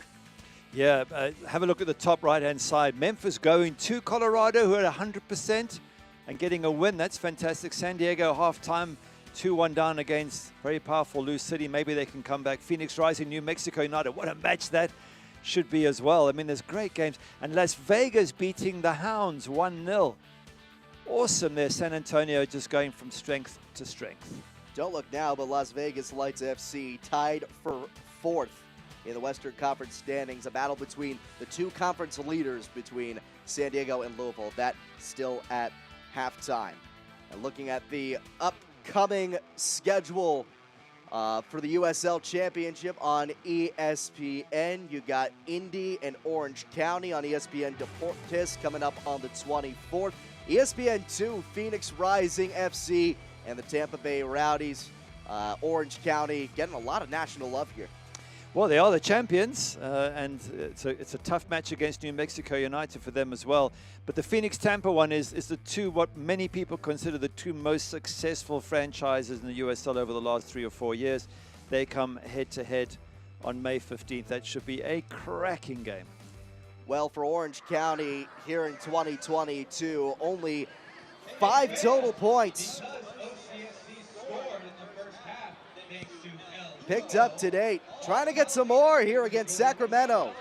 Yeah, have a look at the top right-hand side. Memphis going to Colorado, who are at 100% and getting a win. That's fantastic. San Diego halftime, 2-1 down against very powerful Lou City. Maybe they can come back. Phoenix Rising, New Mexico United. What a match that should be as well. I mean, there's great games. And Las Vegas beating the Hounds 1-0. Awesome there. San Antonio just going from strength to strength. Don't look now, but Las Vegas Lights FC tied for fourth in the Western Conference standings. A battle between the two conference leaders between San Diego and Louisville. That still at halftime. And looking at the upcoming schedule for the USL Championship on ESPN, you got Indy and Orange County on ESPN Deportes coming up on the 24th. ESPN 2, Phoenix Rising FC and the Tampa Bay Rowdies. Orange County getting a lot of national love here. Well, they are the champions, and it's a tough match against New Mexico United for them as well. But the Phoenix-Tampa one is the two, what many people consider the two most successful franchises in the USL over the last 3 or 4 years. They come head-to-head on May 15th. That should be a cracking game. Well, for Orange County here in 2022, only 5 total points picked up to date. Trying to get some more here against Sacramento.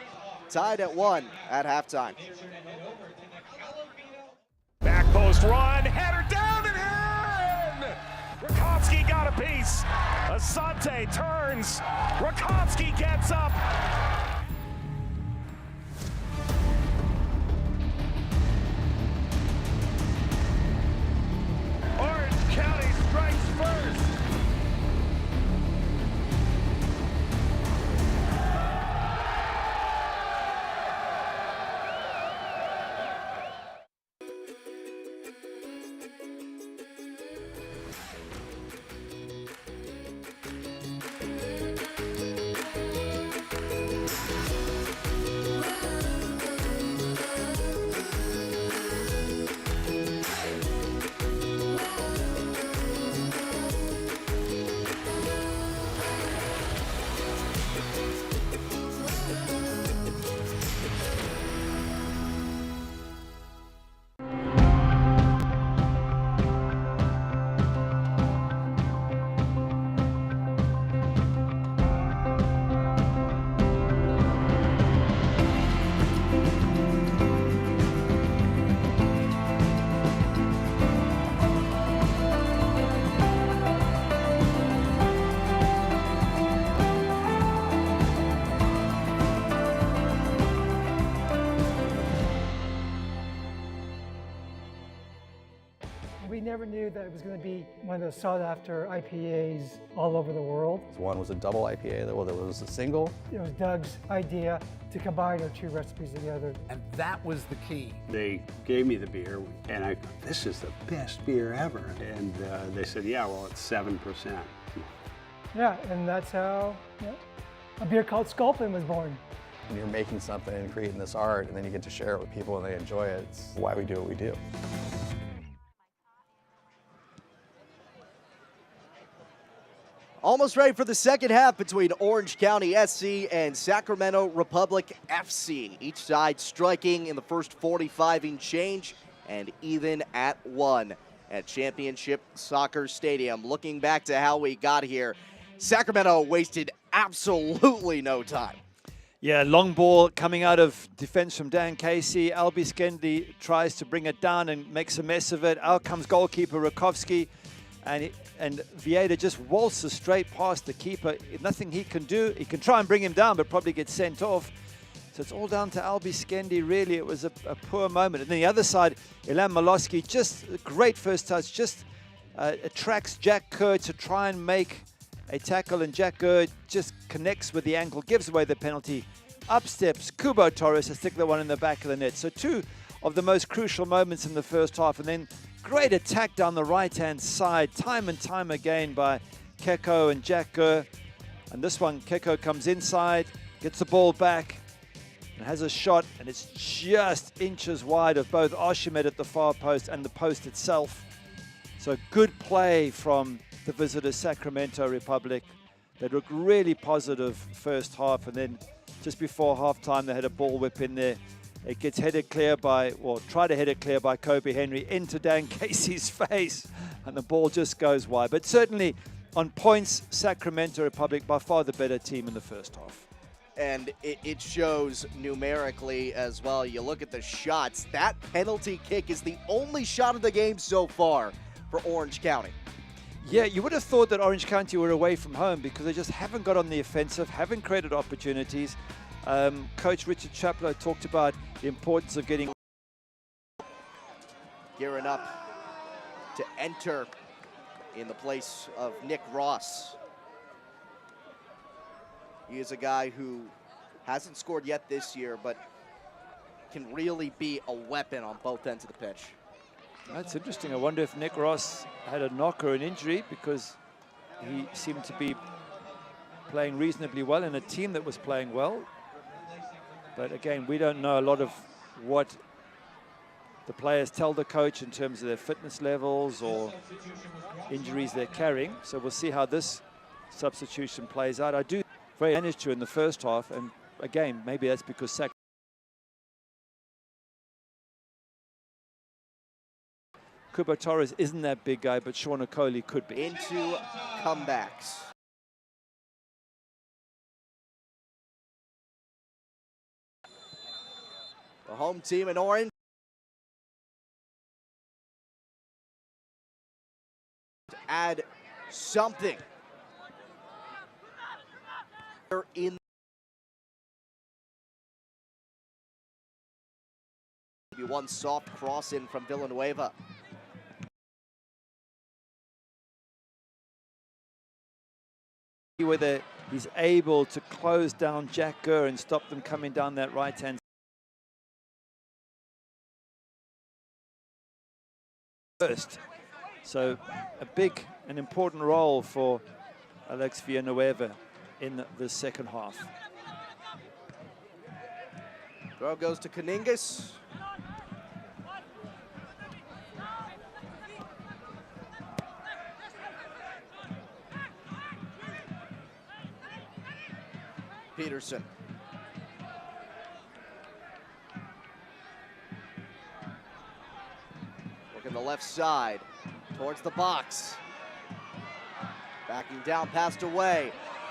Tied at 1 at halftime. Back post run, header down and in! Rakowski got a piece. Asante turns. Rakowski gets up. Orange County strikes first. We never knew that it was going to be one of those sought-after IPAs all over the world. One was a double IPA, well, there was a single. It was Doug's idea to combine our two recipes together. And that was the key. They gave me the beer, and I thought, this is the best beer ever. And they said, yeah, well, it's 7%. Yeah, and that's how a beer called Sculpin was born. When you're making something and creating this art, and then you get to share it with people and they enjoy it, it's why we do what we do. Almost ready for the second half between Orange County SC and Sacramento Republic FC. Each side striking in the first 45 and change and even at 1 at Championship Soccer Stadium. Looking back to how we got here, Sacramento wasted absolutely no time. Yeah, long ball coming out of defense from Dan Casey. Albie Skendi tries to bring it down and makes a mess of it. Out comes goalkeeper Rakowski. And Vieira just waltzes straight past the keeper. Nothing he can do. He can try and bring him down, but probably gets sent off. So it's all down to Albie Skendi, really. It was a poor moment. And then the other side, Ilan Malosky, just a great first touch, just attracts Jack Kerr to try and make a tackle, and Jack Kerr just connects with the ankle, gives away the penalty. Up steps Kubo Torres to stick the one in the back of the net. So two of the most crucial moments in the first half, and then great attack down the right-hand side, time and time again by Keko and Jack Kerr. And this one, Keko comes inside, gets the ball back, and has a shot, and it's just inches wide of both Archimed at the far post and the post itself. So good play from the visitors, Sacramento Republic. They looked really positive first half, and then just before halftime, they had a ball whip in there. It gets headed clear by, well, try to head it clear by Kobe Henry into Dan Casey's face, and the ball just goes wide. But certainly on points, Sacramento Republic by far the better team in the first half. And it shows numerically as well. You look at the shots, that penalty kick is the only shot of the game so far for Orange County. Yeah, you would have thought that Orange County were away from home because they just haven't got on the offensive, haven't created opportunities. Coach Richard Chaplow talked about the importance of getting... Gearing up to enter in the place of Nick Ross. He is a guy who hasn't scored yet this year, but can really be a weapon on both ends of the pitch. That's interesting. I wonder if Nick Ross had a knock or an injury, because he seemed to be playing reasonably well in a team that was playing well. But again, we don't know a lot of what the players tell the coach in terms of their fitness levels or injuries they're carrying. So we'll see how this substitution plays out. I do very managed to in the first half, and again, maybe that's because Kubo Torres isn't that big guy, but Sean Okoli could be. Into comebacks. The home team in orange. Add something. In one soft cross in from Villanueva. Whether he's able to close down Jack Kerr and stop them coming down that right-hand first. So a big and important role for Alex Villanueva in the second half. Throw goes to Kaningas. Peterson. Looking the left side towards the box. Backing down, passed away.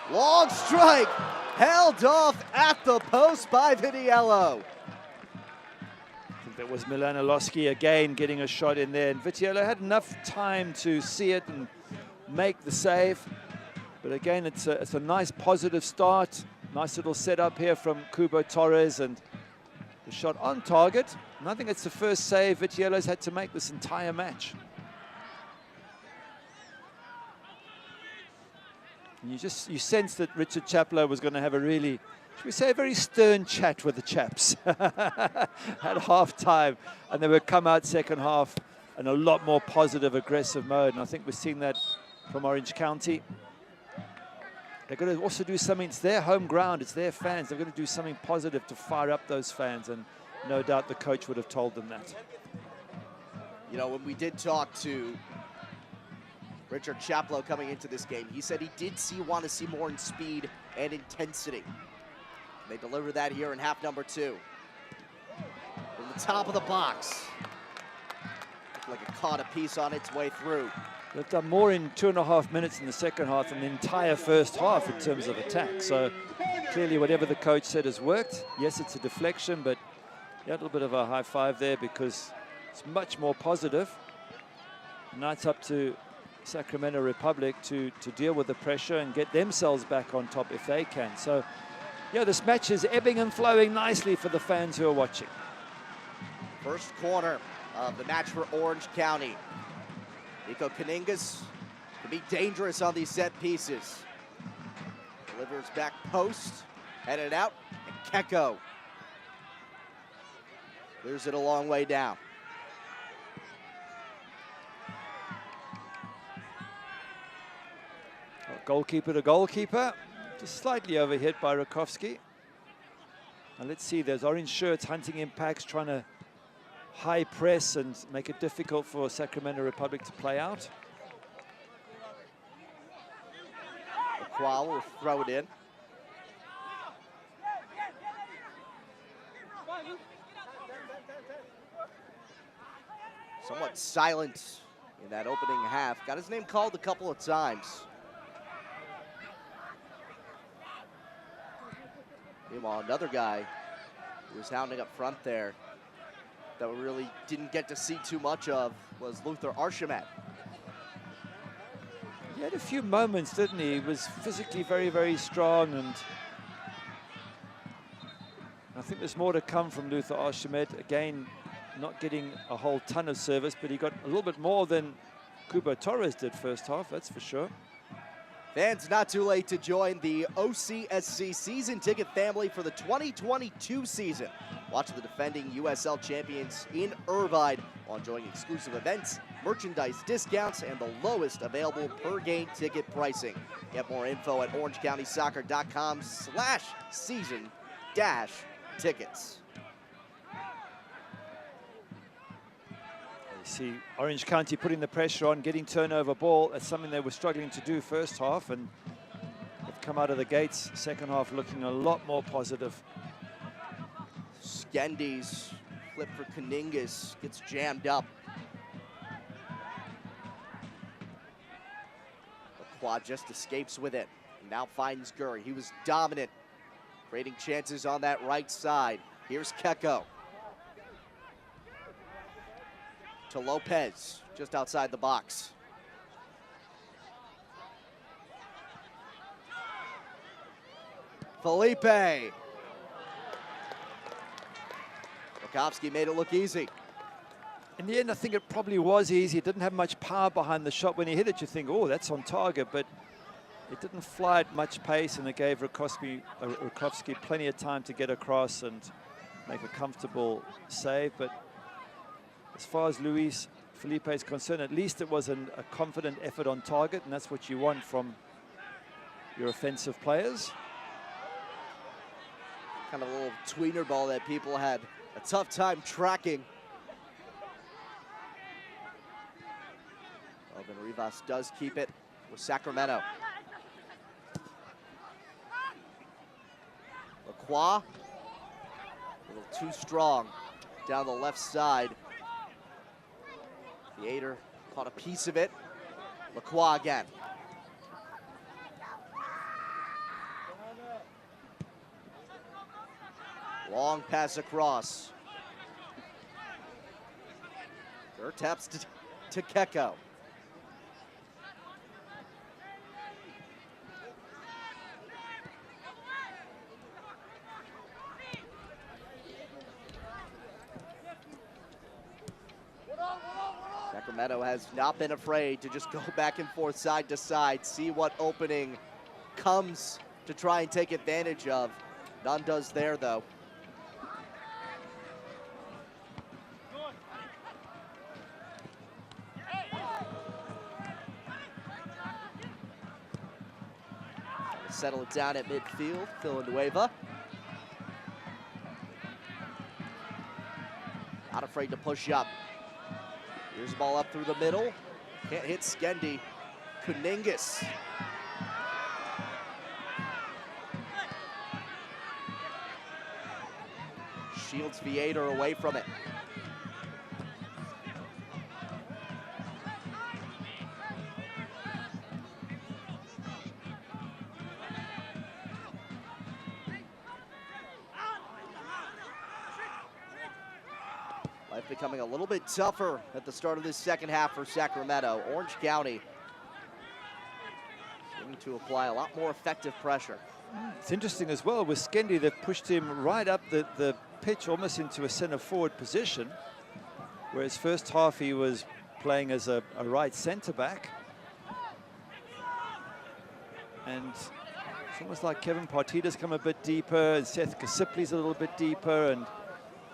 Long strike, held off at the post by Vitiello. I think that was Milanilowski again getting a shot in there, and Vitiello had enough time to see it and make the save. But again, it's a nice positive start. Nice little setup here from Kubo Torres, and the shot on target. And I think it's the first save Vitiello's had to make this entire match. And you sense that Richard Chaplow was going to have a really, should we say, a very stern chat with the chaps at half-time, and they would come out second half in a lot more positive, aggressive mode. And I think we're seeing that from Orange County. They're going to also do something. It's their home ground. It's their fans. They're going to do something positive to fire up those fans, and no doubt the coach would have told them that. You know, when we did talk to Richard Chaplow coming into this game, he said he did want to see more in speed and intensity. They delivered that here in half number 2. From the top of the box. Looked like it caught a piece on its way through. They've done more in 2.5 minutes in the second half than the entire first half in terms of attack. So clearly whatever the coach said has worked. Yes, it's a deflection, but yeah, a little bit of a high five there because it's much more positive. Now it's up to Sacramento Republic to deal with the pressure and get themselves back on top if they can. So yeah, this match is ebbing and flowing nicely for the fans who are watching. First corner of the match for Orange County. Nico Kaningas can be dangerous on these set pieces. Delivers back post, headed out, and Keko clears it a long way down. Goalkeeper to goalkeeper, just slightly overhit by Rakowski. And let's see, there's orange shirts hunting impacts, trying to high press and make it difficult for Sacramento Republic to play out. Qual will throw it in. Somewhat silent in that opening half. Got his name called a couple of times. Meanwhile, another guy who was hounding up front there that we really didn't get to see too much of was Luther Archimet. He had a few moments, didn't he? He was physically very, very strong, and I think there's more to come from Luther Archimet. Again, not getting a whole ton of service, but he got a little bit more than Kubo Torres did first half, that's for sure. Fans, not too late to join the OCSC season ticket family for the 2022 season. Watch the defending USL champions in Irvine while enjoying exclusive events, merchandise discounts, and the lowest available per game ticket pricing. Get more info at orangecountysoccer.com/season-tickets. See Orange County putting the pressure on, getting turnover ball. That's something they were struggling to do first half, and they've come out of the gates second half looking a lot more positive. Skendi's flip for Kaningas gets jammed up. The quad just escapes with it. Now finds Gurry. He was dominant, creating chances on that right side. Here's Keko. To Lopez, just outside the box. Felipe. Rakowski made it look easy. In the end, I think it probably was easy. It didn't have much power behind the shot. When he hit it, you think, oh, that's on target, but it didn't fly at much pace, and it gave Rakowski plenty of time to get across and make a comfortable save. But as far as Luis Felipe is concerned, at least it was a confident effort on target, and that's what you want from your offensive players. Kind of a little tweener ball that people had a tough time tracking. Elvin Rivas does keep it with Sacramento. Lacroix, a little too strong down the left side. Theater caught a piece of it. Lacroix again. Long pass across. Taps to Keko. Sacramento has not been afraid to just go back and forth, side to side, see what opening comes to try and take advantage of. None does there, though. Settle it down at midfield, Villanueva. Not afraid to push up. Here's the ball up through the middle. Can't hit Skendi. Kuningas. Shields Viator away from it. Life becoming a little bit tougher at the start of this second half for Sacramento. Orange County seeming to apply a lot more effective pressure. It's interesting as well with Skendi, they've pushed him right up the pitch almost into a center forward position, whereas first half he was playing as a right center back. And it's almost like Kevin Partita's come a bit deeper and Seth Kasipli's a little bit deeper, and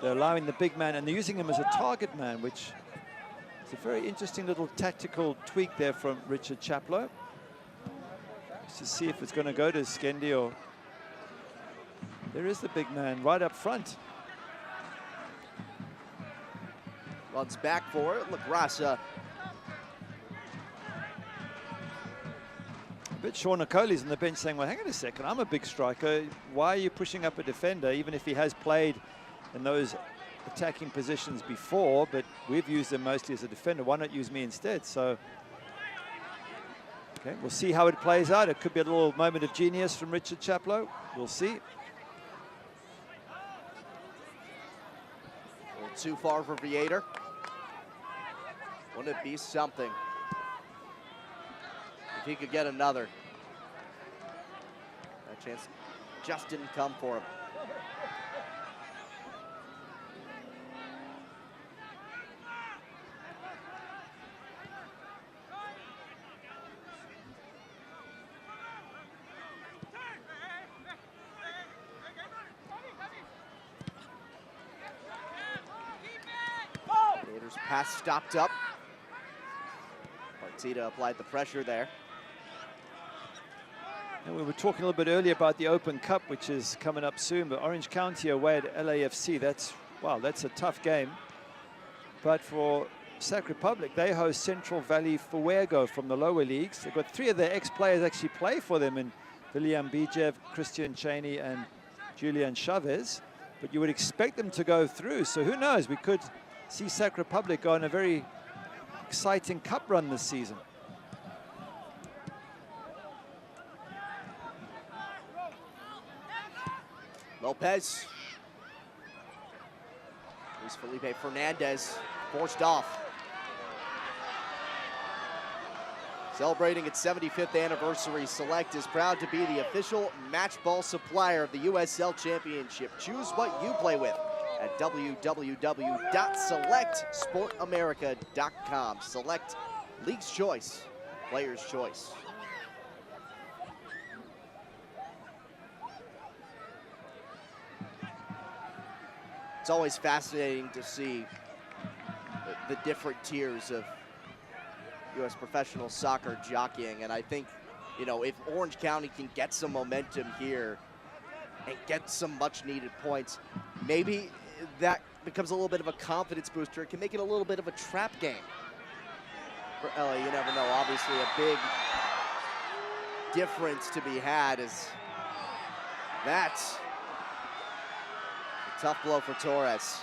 they're allowing the big man and they're using him as a target man, which is a very interesting little tactical tweak there from Richard Chaplow. Just to see if it's going to go to Skendi or... There is the big man right up front. Runs back for it. Lagrassa. But Sean Okoli's on the bench saying, well, hang on a second, I'm a big striker. Why are you pushing up a defender, even if he has played in those attacking positions before, but we've used him mostly as a defender. Why not use me instead? So, okay, we'll see how it plays out. It could be a little moment of genius from Richard Chaplow. We'll see. A little too far for Viator. Wouldn't it be something if he could get another? That chance just didn't come for him. Gators pass stopped up. Partita applied the pressure there. And we were talking a little bit earlier about the Open Cup, which is coming up soon, but Orange County away at LAFC, that's a tough game. But for Sac Republic, they host Central Valley Fuego from the lower leagues. They've got 3 of their ex-players actually play for them in William Bijev, Christian Cheney, and Julian Chavez. But you would expect them to go through, so who knows? We could see Sac Republic go on a very exciting cup run this season. Lopez. Luis Felipe Fernandez forced off. Celebrating its 75th anniversary, Select is proud to be the official match ball supplier of the USL Championship. Choose what you play with at www.selectsportamerica.com. Select, League's choice, player's choice. It's always fascinating to see the different tiers of U.S. professional soccer jockeying, and I think, you know, if Orange County can get some momentum here and get some much-needed points, maybe that becomes a little bit of a confidence booster. It can make it a little bit of a trap game for LA. You never know. Obviously, a big difference to be had is that's a tough blow for Torres.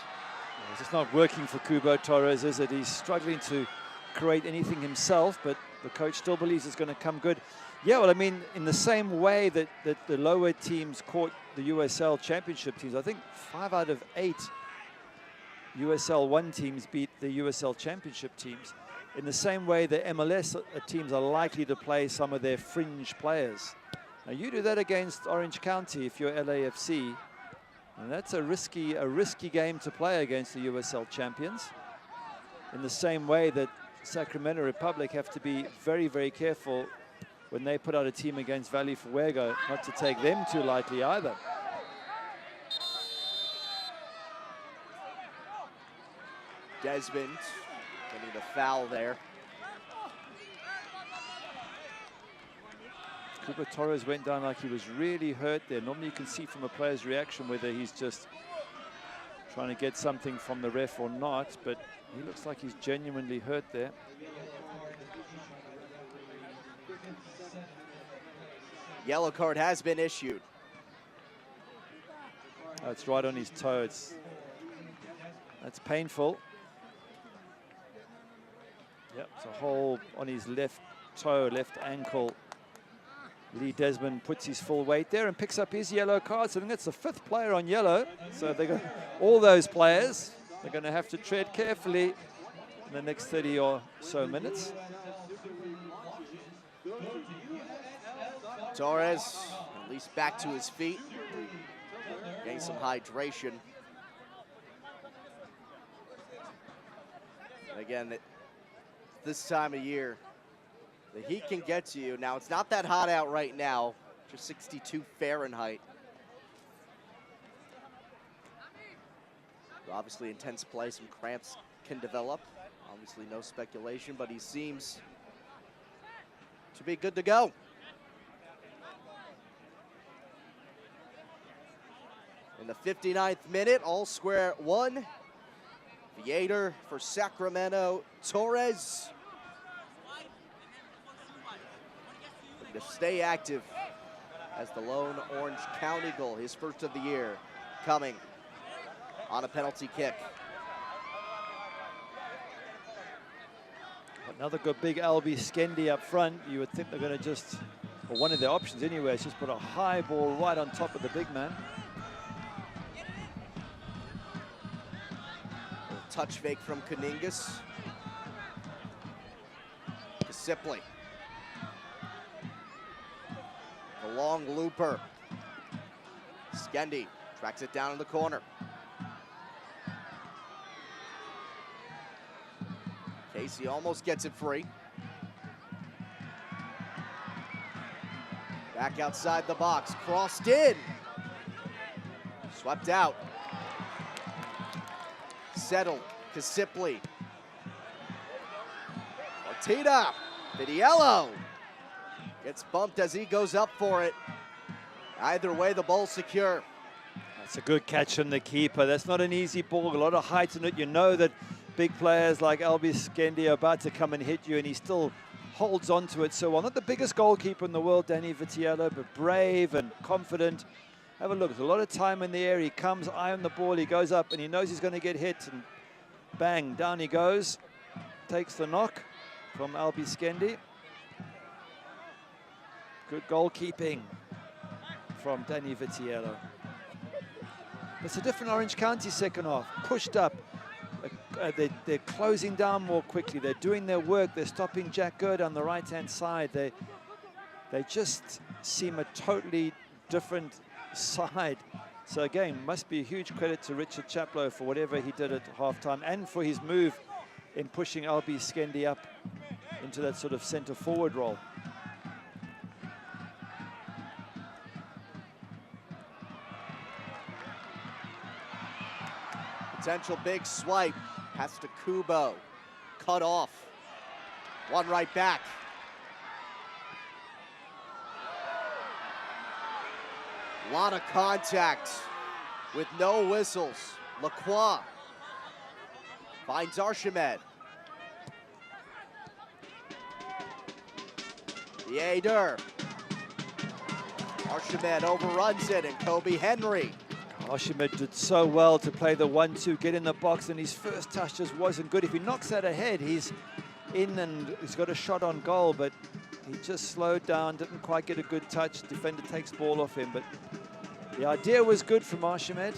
It's just not working for Kubo Torres, is it? He's struggling to create anything himself, but the coach still believes it's going to come good. Yeah, well, I mean, in the same way that the lower teams caught the USL Championship teams, I think 5 out of 8 USL 1 teams beat the USL Championship teams. In the same way, the MLS teams are likely to play some of their fringe players. Now, you do that against Orange County if you're LAFC, and that's a risky game to play against the USL champions. In the same way that Sacramento Republic have to be very, very careful when they put out a team against Valley Fuego, not to take them too lightly either. Desmond getting the foul there. Cooper Torres went down like he was really hurt there. Normally you can see from a player's reaction whether he's just trying to get something from the ref or not, but he looks like he's genuinely hurt there. Yellow card has been issued. That's right on his toe. That's painful. Yep, it's a hole on his left toe, left ankle. Lee Desmond puts his full weight there and picks up his yellow card. So I think that's the 5th player on yellow. So they got all those players. They're going to have to tread carefully in the next 30 or so minutes. Torres, at least back to his feet. Getting some hydration. And again, this time of year, the heat can get to you. Now, it's not that hot out right now, just 62 Fahrenheit. Obviously, intense play, some cramps can develop. Obviously, no speculation, but he seems to be good to go. In the 59th minute, all square one. Viator for Sacramento, Torres. To stay active as the lone Orange County goal, his first of the year, coming on a penalty kick. Another good big Albie Skendi up front. You would think they're going to just, or one of their options anyway, is just put a high ball right on top of the big man. A touch fake from Kuningas. Sipley. The long looper. Skendi tracks it down in the corner. Casey almost gets it free. Back outside the box, crossed in. Swept out. Settled, Sipley. Martina, Vidiello. Gets bumped as he goes up for it. Either way, the ball's secure. That's a good catch from the keeper. That's not an easy ball, a lot of height in it. You know that big players like Albie Skendi are about to come and hit you, and he still holds on to it so well. Not the biggest goalkeeper in the world, Danny Vitiello, but brave and confident. Have a look, there's a lot of time in the air. He comes, eye on the ball, he goes up, and he knows he's going to get hit, and bang, down he goes. Takes the knock from Albie Skendi. Good goalkeeping from Danny Vitiello. It's a different Orange County second half. Pushed up. They're closing down more quickly. They're doing their work. They're stopping Jack Gerd on the right-hand side. They just seem a totally different side. So again, must be a huge credit to Richard Chaplow for whatever he did at halftime and for his move in pushing Albie Skendi up into that sort of center forward role. Potential big swipe. Pass to Kubo. Cut off. One right back. A lot of contact with no whistles. Lacroix finds Archimed. Viator. Archimed overruns it, and Kobe Henry. Archimed did so well to play the 1-2, get in the box, and his first touch just wasn't good. If he knocks that ahead, he's in and he's got a shot on goal, but he just slowed down, didn't quite get a good touch. Defender takes ball off him, but the idea was good from Archimed.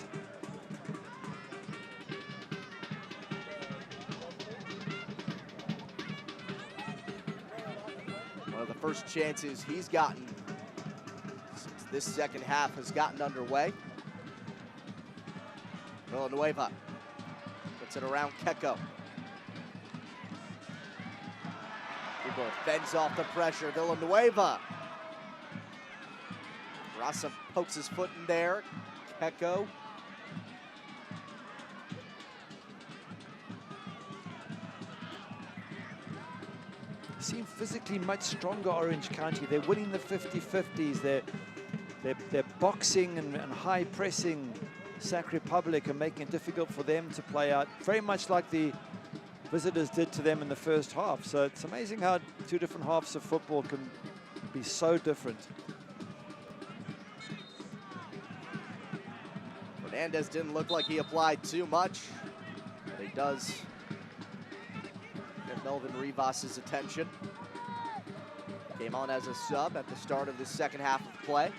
One of the first chances he's gotten since this second half has gotten underway. Villanueva puts it around Keko. Hugo fends off the pressure. Villanueva. Rasa pokes his foot in there. Keko. Seem physically much stronger, Orange County. They're winning the 50-50s. They're boxing and high pressing Sac Republic and making it difficult for them to play out, very much like the visitors did to them in the first half. So it's amazing how two different halves of football can be so different. Fernandez didn't look like he applied too much, but he does get Melvin Rivas' attention. Came on as a sub at the start of the second half of play.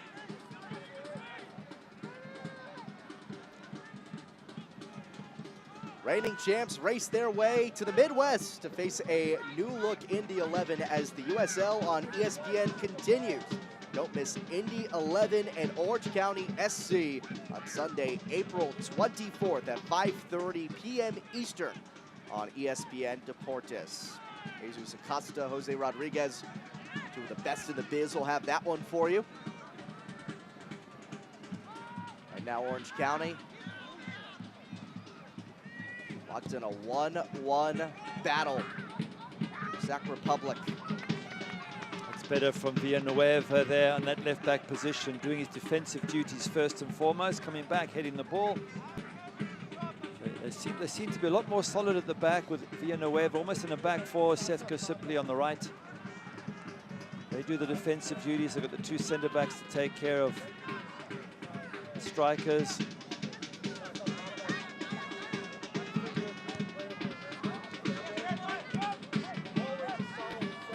Reigning champs race their way to the Midwest to face a new-look Indy 11 as the USL on ESPN continues. Don't miss Indy 11 and Orange County SC on Sunday, April 24th at 5:30 p.m. Eastern on ESPN Deportes. Jesus Acosta, Jose Rodriguez, two of the best in the biz will have that one for you. Right now, Orange County locked in a 1-1 battle. Sac Republic. It's better from Villanueva there on that left back position, doing his defensive duties first and foremost, coming back, heading the ball. They seem to be a lot more solid at the back with Villanueva, almost in a back four, Seth Kosipli on the right. They do the defensive duties. They've got the two centre backs to take care of the strikers.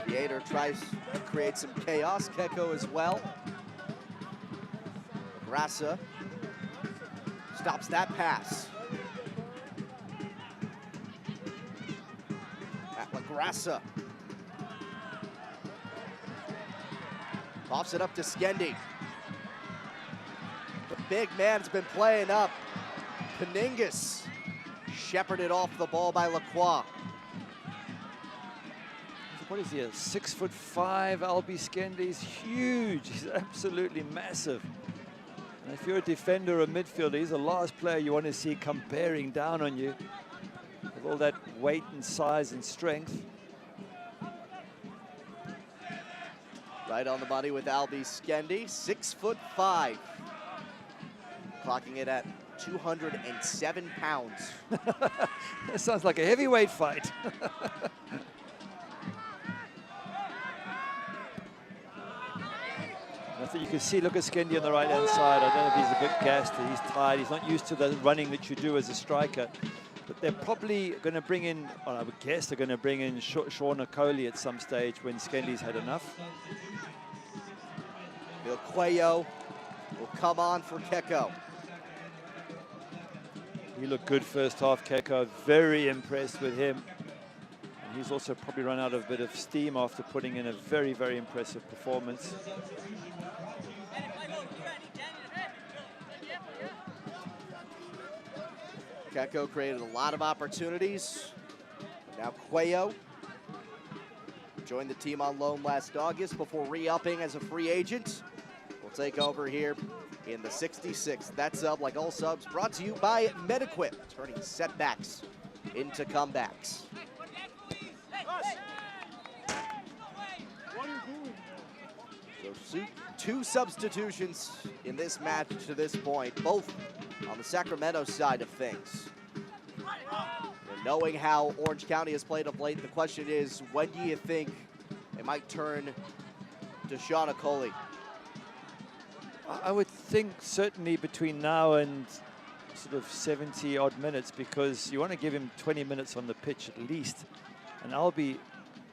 Theater tries to create some chaos. Keko as well. Grassa stops that pass. At LaGrassa. Pops it up to Skendi. The big man's been playing up. Peningus shepherded off the ball by Lacroix. What is he, a 6'5" Albi Skendi? He's huge, he's absolutely massive. And if you're a defender or a midfielder, he's the last player you want to see come bearing down on you with all that weight and size and strength. Right on the money with Albi Skendi, 6'5", clocking it at 207 pounds. That sounds like a heavyweight fight. I think you can see, look at Skendi on the right-hand side. I don't know if he's a bit gassed, he's tired. He's not used to the running that you do as a striker. But they're probably going to bring in, well, I would guess they're going to bring in Sean Okoli at some stage when Skendi's had enough. Bill Cuello will come on for Keko. He looked good first half, Keko. Very impressed with him. And he's also probably run out of a bit of steam after putting in a very, very impressive performance. Keko created a lot of opportunities. Now Cuello joined the team on loan last August before re-upping as a free agent. Will take over here in the 66th. That sub, like all subs, brought to you by MedEquip, turning setbacks into comebacks. So two substitutions in this match to this point, both on the Sacramento side of things. And knowing how Orange County has played of late, the question is, when do you think it might turn to Sean Okoli? I would think certainly between now and sort of 70-odd minutes, because you want to give him 20 minutes on the pitch at least. And Albi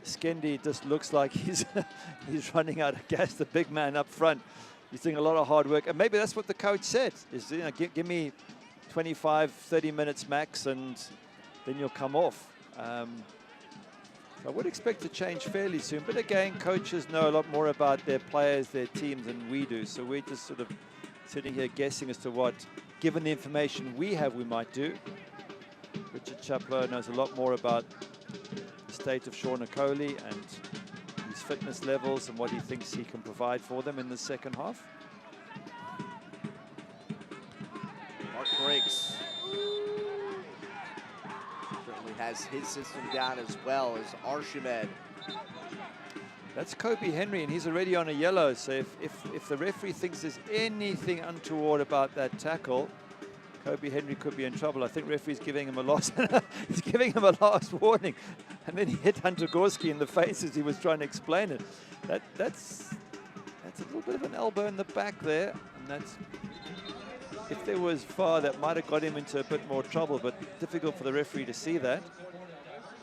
Skendi just looks like he's running out of gas, the big man up front. He's doing a lot of hard work. And maybe that's what the coach said, is, you know, give me 25, 30 minutes max, and then you'll come off. So I would expect to change fairly soon. But again, coaches know a lot more about their players, their teams, than we do. So we're just sort of sitting here guessing as to what, given the information we have, we might do. Richard Chaplow knows a lot more about the state of Sean Okoli, and his fitness levels and what he thinks he can provide for them in the second half. Mark Briggs certainly has his system down as well as Archimed. That's Kobe Henry, and he's already on a yellow. So if the referee thinks there's anything untoward about that tackle, Kobe Henry could be in trouble. I think referee's giving him a loss. He's giving him a last warning. And then he hit Hunter Gorski in the face as he was trying to explain it. That's a little bit of an elbow in the back there. And that's, if there was VAR, that might have got him into a bit more trouble, but difficult for the referee to see that.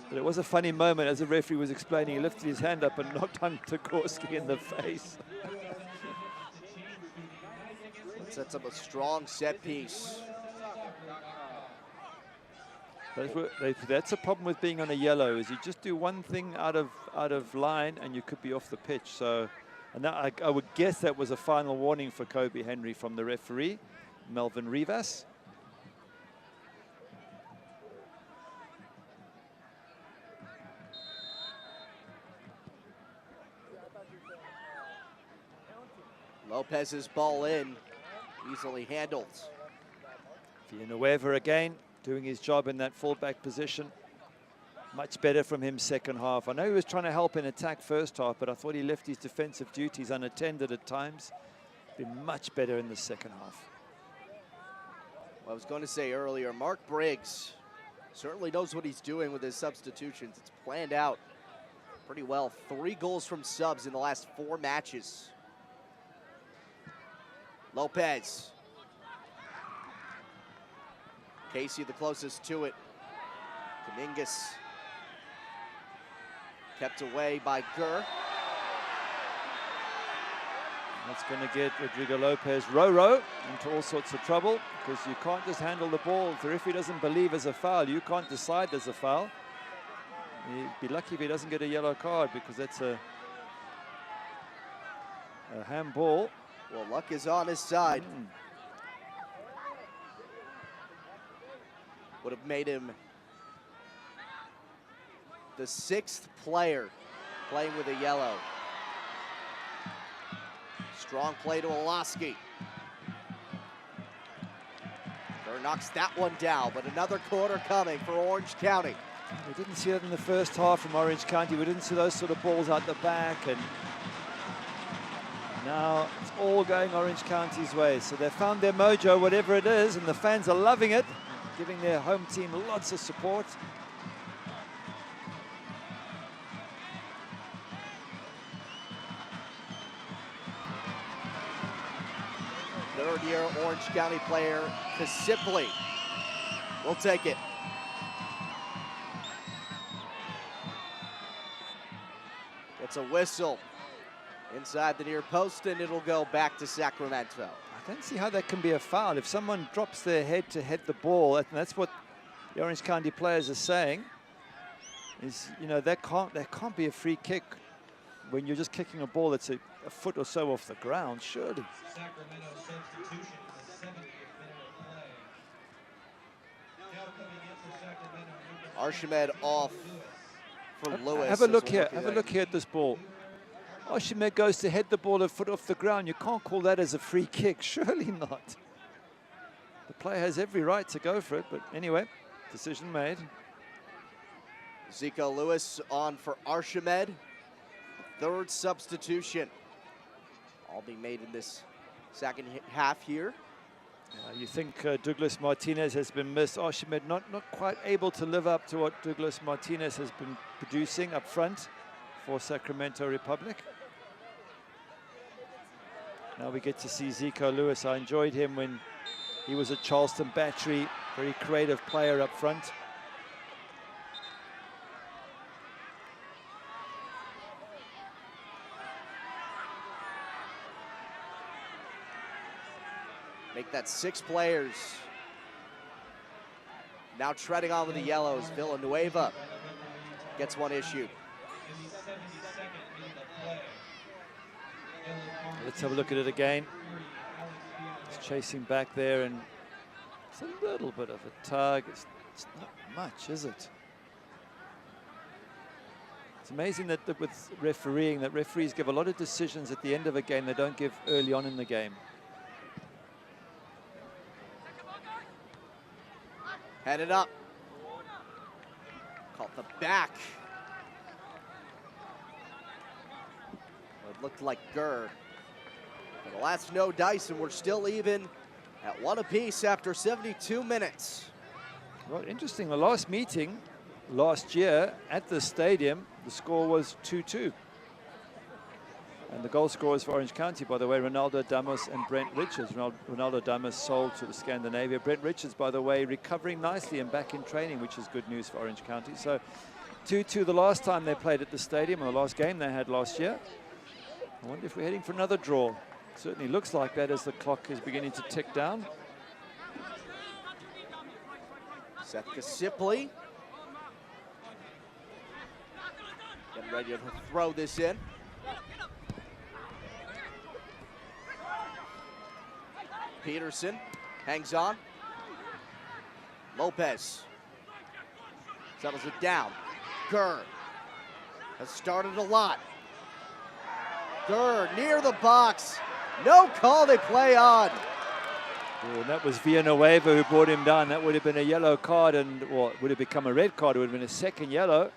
But it was a funny moment as the referee was explaining. He lifted his hand up and knocked Hunter Gorski in the face. That sets up a strong set piece. That's a problem with being on a yellow, is you just do one thing out of line and you could be off the pitch. So, and that, I would guess that was a final warning for Kobe Henry from the referee, Melvin Rivas. Lopez's ball in, easily handled. Villanueva again, doing his job in that fullback position. Much better from him second half. I know he was trying to help in attack first half, but I thought he left his defensive duties unattended at times. Been much better in the second half. Well, I was going to say earlier, Mark Briggs certainly knows what he's doing with his substitutions. It's planned out pretty well. 3 goals from subs in the last 4 matches. Lopez. Casey the closest to it. Dominguez kept away by Gurr. That's going to get Rodrigo Lopez Roro into all sorts of trouble, because you can't just handle the ball. If the referee doesn't believe there's a foul, you can't decide there's a foul. He'd be lucky if he doesn't get a yellow card, because that's a handball. Well, luck is on his side. Would have made him the 6th player playing with a yellow. Strong play to Olaski. Gurr knocks that one down, but another corner coming for Orange County. We didn't see that in the first half from Orange County. We didn't see those sort of balls out the back, and now it's all going Orange County's way. So they found their mojo, whatever it is, and the fans are loving it, giving their home team lots of support. Third-year Orange County player, Kasipley, will take it. It's a whistle inside the near post, and it'll go back to Sacramento. I don't see how that can be a foul. If someone drops their head to head the ball, and that's what the Orange County players are saying, is, you know, that can't be a free kick when you're just kicking a ball that's a foot or so off the ground, surely. Sacramento substitution in the 70th minute of play. Now coming in for Sacramento. Archimed off for Lewis. Have a look here. Have a look here at this ball. Archimed goes to head the ball a foot off the ground. You can't call that as a free kick. Surely not. The player has every right to go for it, but anyway, decision made. Zico Lewis on for Archimed. 3rd substitution. All being made in this second half here. You think Douglas Martinez has been missed. Archimed not quite able to live up to what Douglas Martinez has been producing up front for Sacramento Republic. Now we get to see Zico Lewis. I enjoyed him when he was at Charleston Battery. Very creative player up front. Make that 6 players. Now treading on with the yellows. Villanueva gets one issued. Let's have a look at it again. He's chasing back there, and it's a little bit of a tug. It's not much, is it? It's amazing that with refereeing, that referees give a lot of decisions at the end of a game they don't give early on in the game. Headed up. Caught the back. It looked like Gurr. But the last no dice, and we're still even at one apiece after 72 minutes. Well, interesting, the last meeting last year at the stadium, the score was 2-2. And the goal scorers for Orange County, by the way, Ronaldo Damas and Brent Richards. Ronaldo Damas sold to the Scandinavia. Brent Richards, by the way, recovering nicely and back in training, which is good news for Orange County. So 2-2 the last time they played at the stadium, or the last game they had last year. I wonder if we're heading for another draw. Certainly looks like that as the clock is beginning to tick down. Seth Kasipley getting ready to throw this in. Peterson hangs on. Lopez settles it down. Gurr has started a lot. Gurr near the box. No call, they play on. Oh, and that was Villanueva who brought him down. That would have been a yellow card, and well, it would have become a red card. It would have been a second yellow.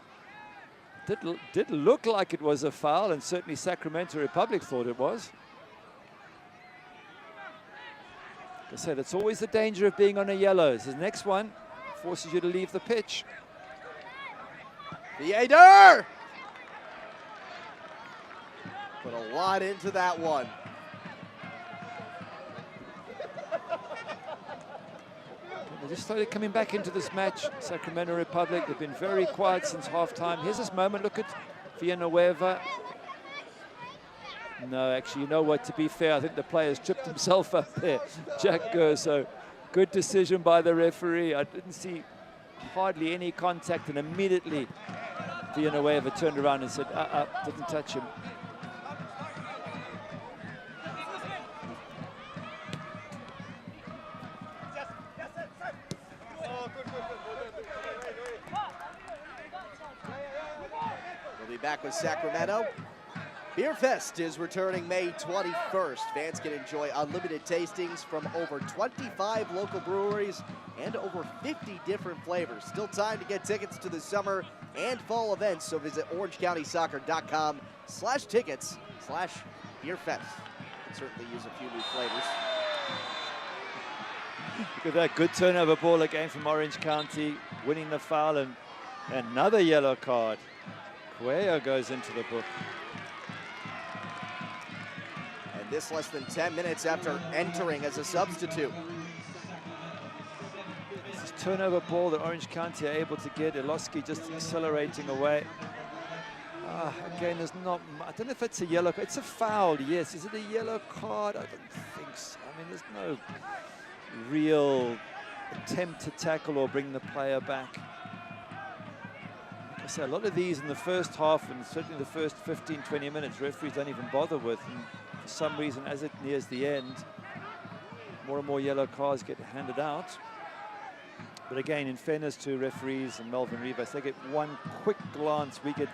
Did look like it was a foul, and certainly Sacramento Republic thought it was. Like I said, it's always the danger of being on a yellow. The next one forces you to leave the pitch. Theater! Put a lot into that one. They just started coming back into this match, Sacramento Republic. They've been very quiet since halftime. Here's this moment, look at Villanueva. No, actually, you know what, to be fair, I think the player's tripped himself up there, Jack Gurr. So good decision by the referee. I didn't see hardly any contact, and immediately Villanueva turned around and said, didn't touch him. We'll be back with Sacramento. Beer Fest is returning May 21st. Fans can enjoy unlimited tastings from over 25 local breweries and over 50 different flavors. Still time to get tickets to the summer and fall events, so visit orangecountysoccer.com/tickets/beerfest. Certainly use a few new flavors. Look at that, good turnover ball again from Orange County, winning the foul, and another yellow card. Cuellar goes into the book. And this less than 10 minutes after entering as a substitute. This turnover ball that Orange County are able to get. Iloski just accelerating away. Again, there's not, I don't know if it's a yellow card. It's a foul, yes. Is it a yellow card? I don't think so. I mean, there's no real attempt to tackle or bring the player back. Like I say, a lot of these in the first half, and certainly the first 15, 20 minutes, referees don't even bother with. And for some reason, as it nears the end, more and more yellow cards get handed out. But again, in fairness to referees and Melvin Rivas, they get one quick glance. We get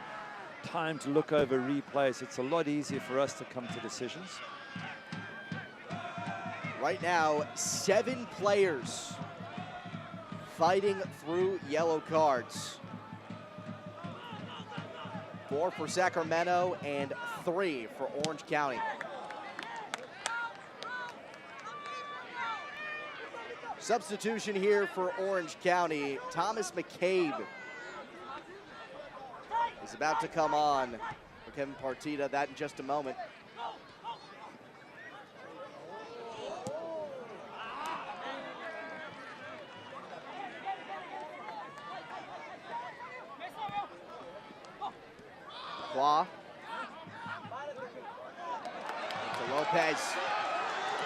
time to look over replays. It's a lot easier for us to come to decisions. Right now, 7 players fighting through yellow cards. 4 for Sacramento and 3 for Orange County. Substitution here for Orange County. Thomas McCabe is about to come on for Kevin Partita. That in just a moment. Qua to Lopez,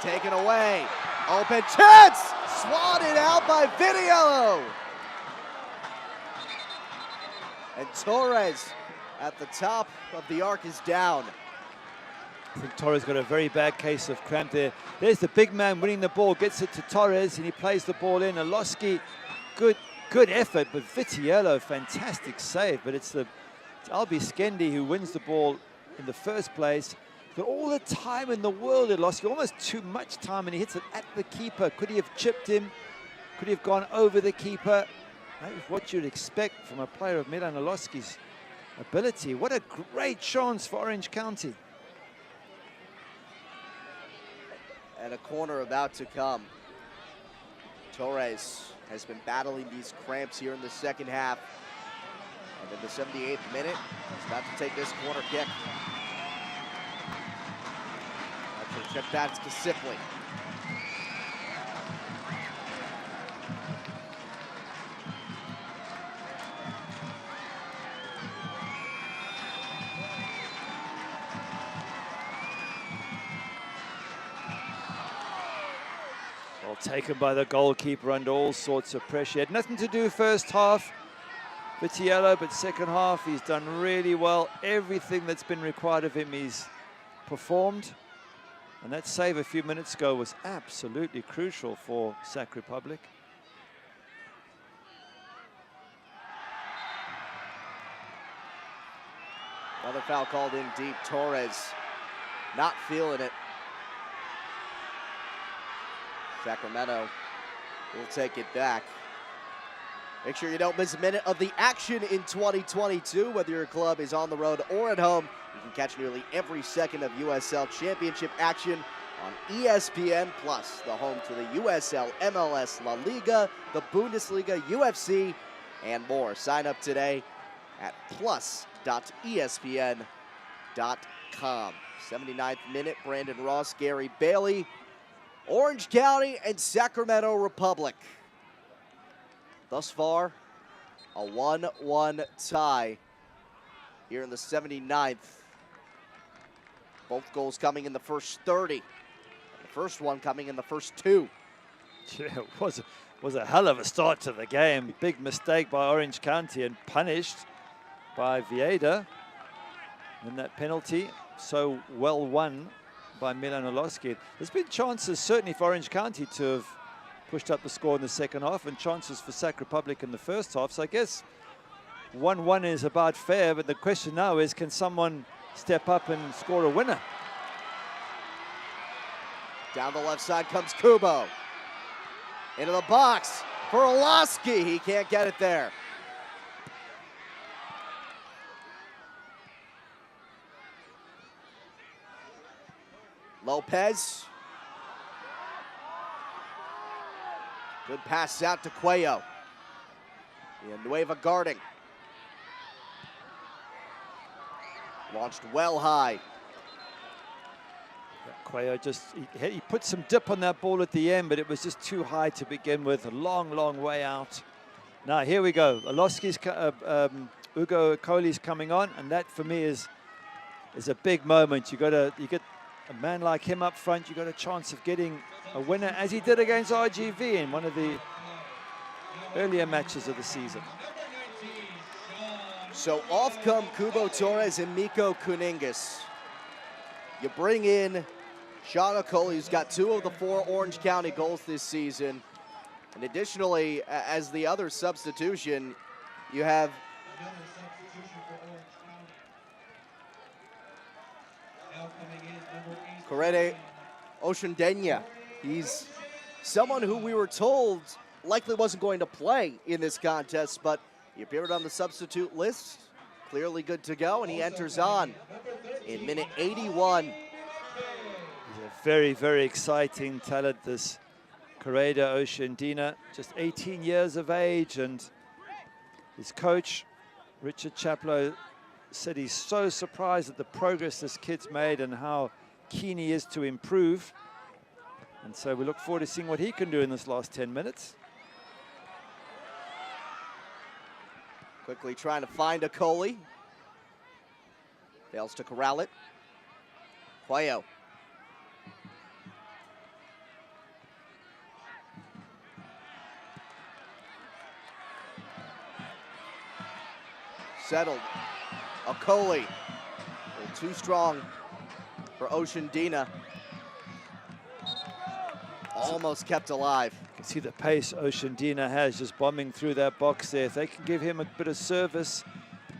taken away. Open chance, swatted out by Viniello. And Torres at the top of the arc is down. I think Torres got a very bad case of cramp there. There's the big man winning the ball, gets it to Torres, and he plays the ball in. Iloski, good effort, but Vitiello, fantastic save. But it's the Albi Skendi, who wins the ball in the first place. Got all the time in the world at Losky, almost too much time, and he hits it at the keeper. Could he have chipped him? Could he have gone over the keeper? That is what you'd expect from a player of Milan Olowski's ability. What a great chance for Orange County. And a corner about to come. Torres has been battling these cramps here in the second half. And in the 78th minute, he's about to take this corner kick. Check that specifically. Well taken by the goalkeeper under all sorts of pressure. He had nothing to do first half, Vitiello, but second half he's done really well. Everything that's been required of him he's performed. And that save a few minutes ago was absolutely crucial for Sac Republic. Another foul called in deep. Torres not feeling it. Sacramento will take it back. Make sure you don't miss a minute of the action in 2022, whether your club is on the road or at home. You can catch nearly every second of USL Championship action on ESPN+, the home to the USL, MLS, La Liga, the Bundesliga, UFC, and more. Sign up today at plus.espn.com. 79th minute, Brandon Ross, Gary Bailey, Orange County and Sacramento Republic. Thus far, a 1-1 tie here in the 79th. Both goals coming in the first 30. The first one coming in the first 2. Yeah, it was a hell of a start to the game. Big mistake by Orange County and punished by Vieda. And that penalty, so well won by Milan Olowski. There's been chances certainly for Orange County to have pushed up the score in the second half, and chances for Sac Republic in the first half. So I guess 1-1 is about fair, but the question now is, can someone step up and score a winner? Down the left side comes Kubo. Into the box for Olowski. He can't get it there. Lopez. Good pass out to Cuello. Villanueva guarding. Launched well high. Cuello just, he put some dip on that ball at the end, but it was just too high to begin with. A long, long way out. Now here we go. Olowski's, Ugo Coley's coming on, and that for me is a big moment. You get a man like him up front, you got a chance of getting a winner, as he did against RGV in one of the earlier matches of the season. So off come Kubo Torres and Miko Kuningas. You bring in Sean Okoli, who's got 2 of the 4 Orange County goals this season. And additionally, as the other substitution, you have Correde Oshendenya. He's someone who we were told likely wasn't going to play in this contest, but he appeared on the substitute list, clearly good to go, and he enters on in minute 81. He's a very, very exciting talent, this Correda Oshendina, just 18 years of age, and his coach, Richard Chaplow, said he's so surprised at the progress this kid's made and how keen he is to improve. And so we look forward to seeing what he can do in this last 10 minutes. Quickly trying to find Okoli. Fails to corral it. Cuello. Settled. Okoli. A little too strong for Oshendina. Almost kept alive. You can see the pace Oshendina has, just bombing through that box there. If they can give him a bit of service,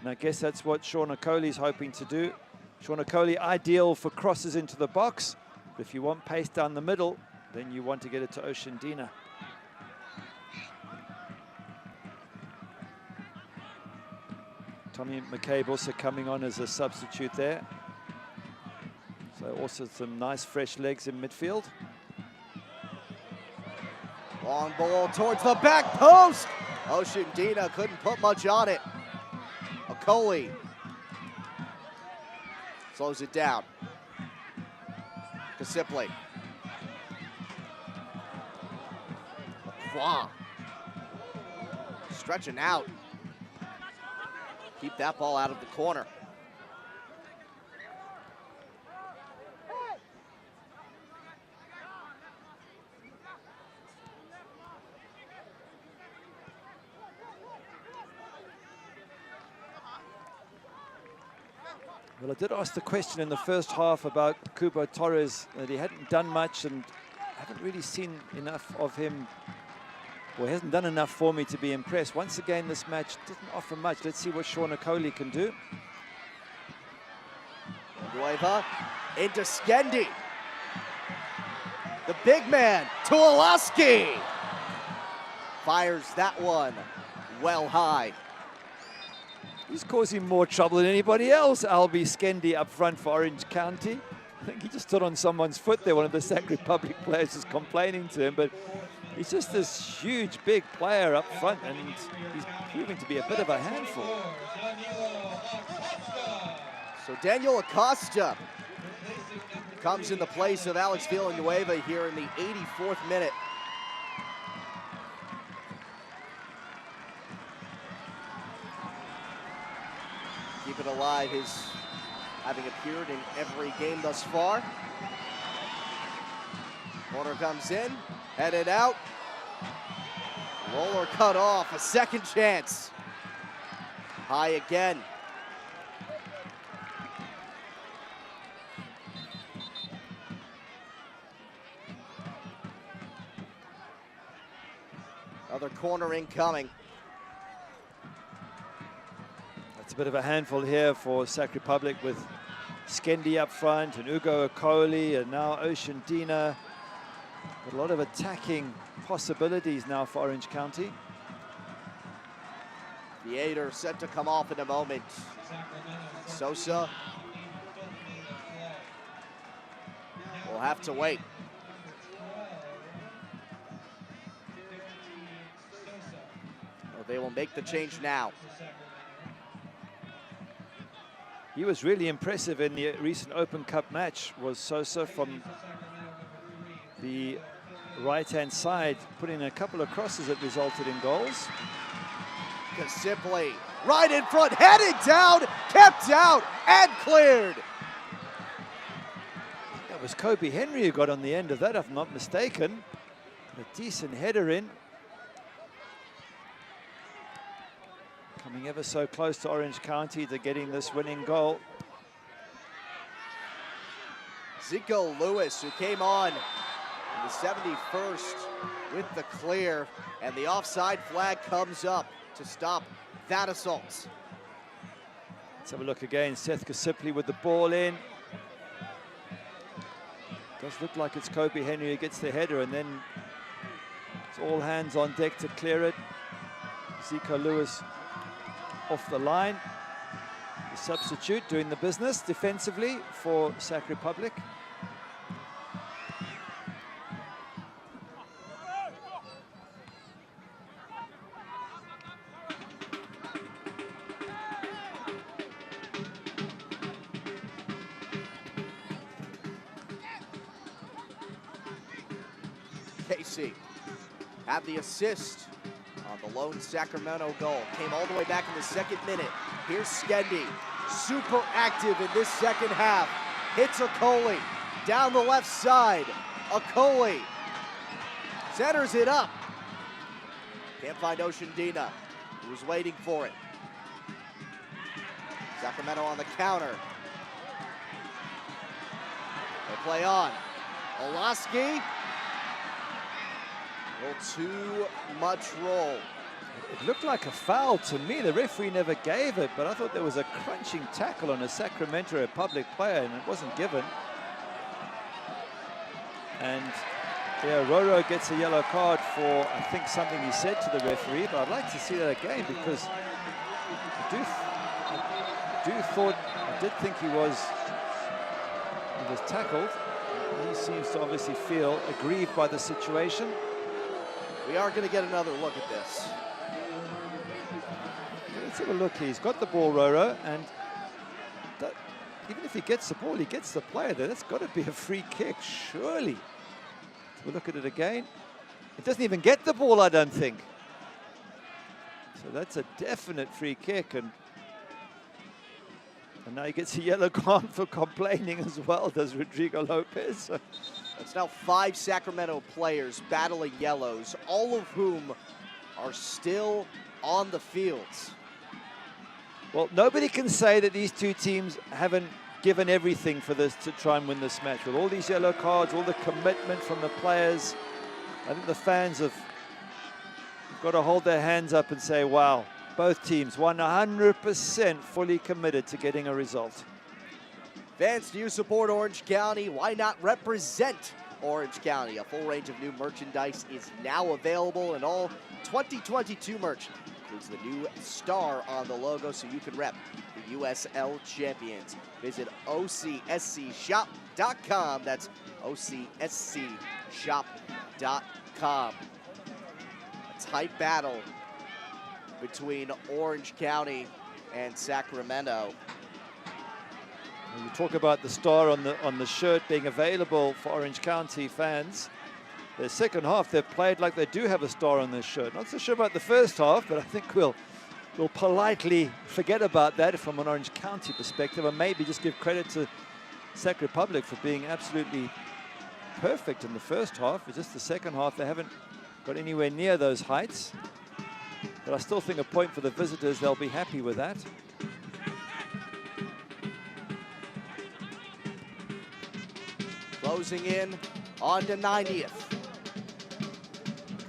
And I guess that's what Sean Okoli's hoping to do. Sean Okoli, ideal for crosses into the box. But if you want pace down the middle, then you want to get it to Oshandina. Tommy McCabe also coming on as a substitute there. So also some nice fresh legs in midfield. Long ball towards the back post. Oshandina couldn't put much on it. Okoli slows it down. Kasipli. Lacroix. Stretching out. Keep that ball out of the corner. Well, I did ask the question in the first half about Kubo Torres, that he hadn't done much, and I haven't really seen enough of him, or hasn't done enough for me to be impressed. Once again, this match doesn't offer much. Let's see what Sean Okoli can do. Nueva into Skendi. The big man, Tuolaski. Fires that one well high. He's causing more trouble than anybody else, Albi Skendi up front for Orange County. I think he just stood on someone's foot there. One of the Sac Republic players is complaining to him, but he's just this huge, big player up front, and he's proving to be a bit of a handful. So Daniel Acosta comes in the place of Alex Villanueva here in the 84th minute. Keep it alive, his having appeared in every game thus far. Corner comes in, headed out. Roller cut off, a second chance. High again. Another corner incoming. It's a bit of a handful here for Sac Republic with Skendi up front and Ugo Okoli and now Oshandina. A lot of attacking possibilities now for Orange County. Theater set to come off in a moment. Sosa will have to wait. Well, they will make the change now. He was really impressive in the recent Open Cup match, was Sosa, from the right-hand side, putting a couple of crosses that resulted in goals. Simply right in front, headed down, kept out, and cleared. That was Kobe Henry who got on the end of that, if I'm not mistaken. A decent header in. Coming ever so close to Orange County to getting this winning goal. Zico Lewis, who came on in the 71st with the clear, and the offside flag comes up to stop that assault. Let's have a look again. Seth Kasipli with the ball in. Does look like it's Kobe Henry who gets the header, and then it's all hands on deck to clear it. Zico Lewis off the line. The substitute doing the business defensively for Sac Republic. Casey had the assist on the lone Sacramento goal. Came all the way back in the second minute. Here's Skendi, super active in this second half. Hits Okoli down the left side. Okoli centers it up. Can't find Oshandina, who was waiting for it. Sacramento on the counter. They play on. Olaski. A little too much roll. It looked like a foul to me. The referee never gave it, but I thought there was a crunching tackle on a Sacramento Republic player, and it wasn't given. And yeah, Roro gets a yellow card for, I think, something he said to the referee, but I'd like to see that again, because I did think he was tackled. He seems to obviously feel aggrieved by the situation. We are going to get another look at this. Let's have a look. He's got the ball, Roro, and even if he gets the ball, he gets the player there. That's got to be a free kick, surely. We'll look at it again. It doesn't even get the ball, I don't think. So that's a definite free kick, and now he gets a yellow card for complaining as well, does Rodrigo Lopez. It's now 5 Sacramento players battling yellows, all of whom are still on the fields. Well, nobody can say that these two teams haven't given everything for this to try and win this match. With all these yellow cards, all the commitment from the players, I think the fans have got to hold their hands up and say, wow, both teams 100% fully committed to getting a result. Fans, do you support Orange County? Why not represent Orange County? A full range of new merchandise is now available, and all 2022 merch includes the new star on the logo, so you can rep the USL champions. Visit OCSCshop.com. That's OCSCshop.com. A tight battle between Orange County and Sacramento. When you talk about the star on the shirt being available for Orange County fans, the second half they've played like they do have a star on their shirt. Not so sure about the first half, but I think we'll politely forget about that from an Orange County perspective, and maybe just give credit to Sac Republic for being absolutely perfect in the first half. It's just the second half they haven't got anywhere near those heights. But I still think a point for the visitors, they'll be happy with that. Closing in on the 90th.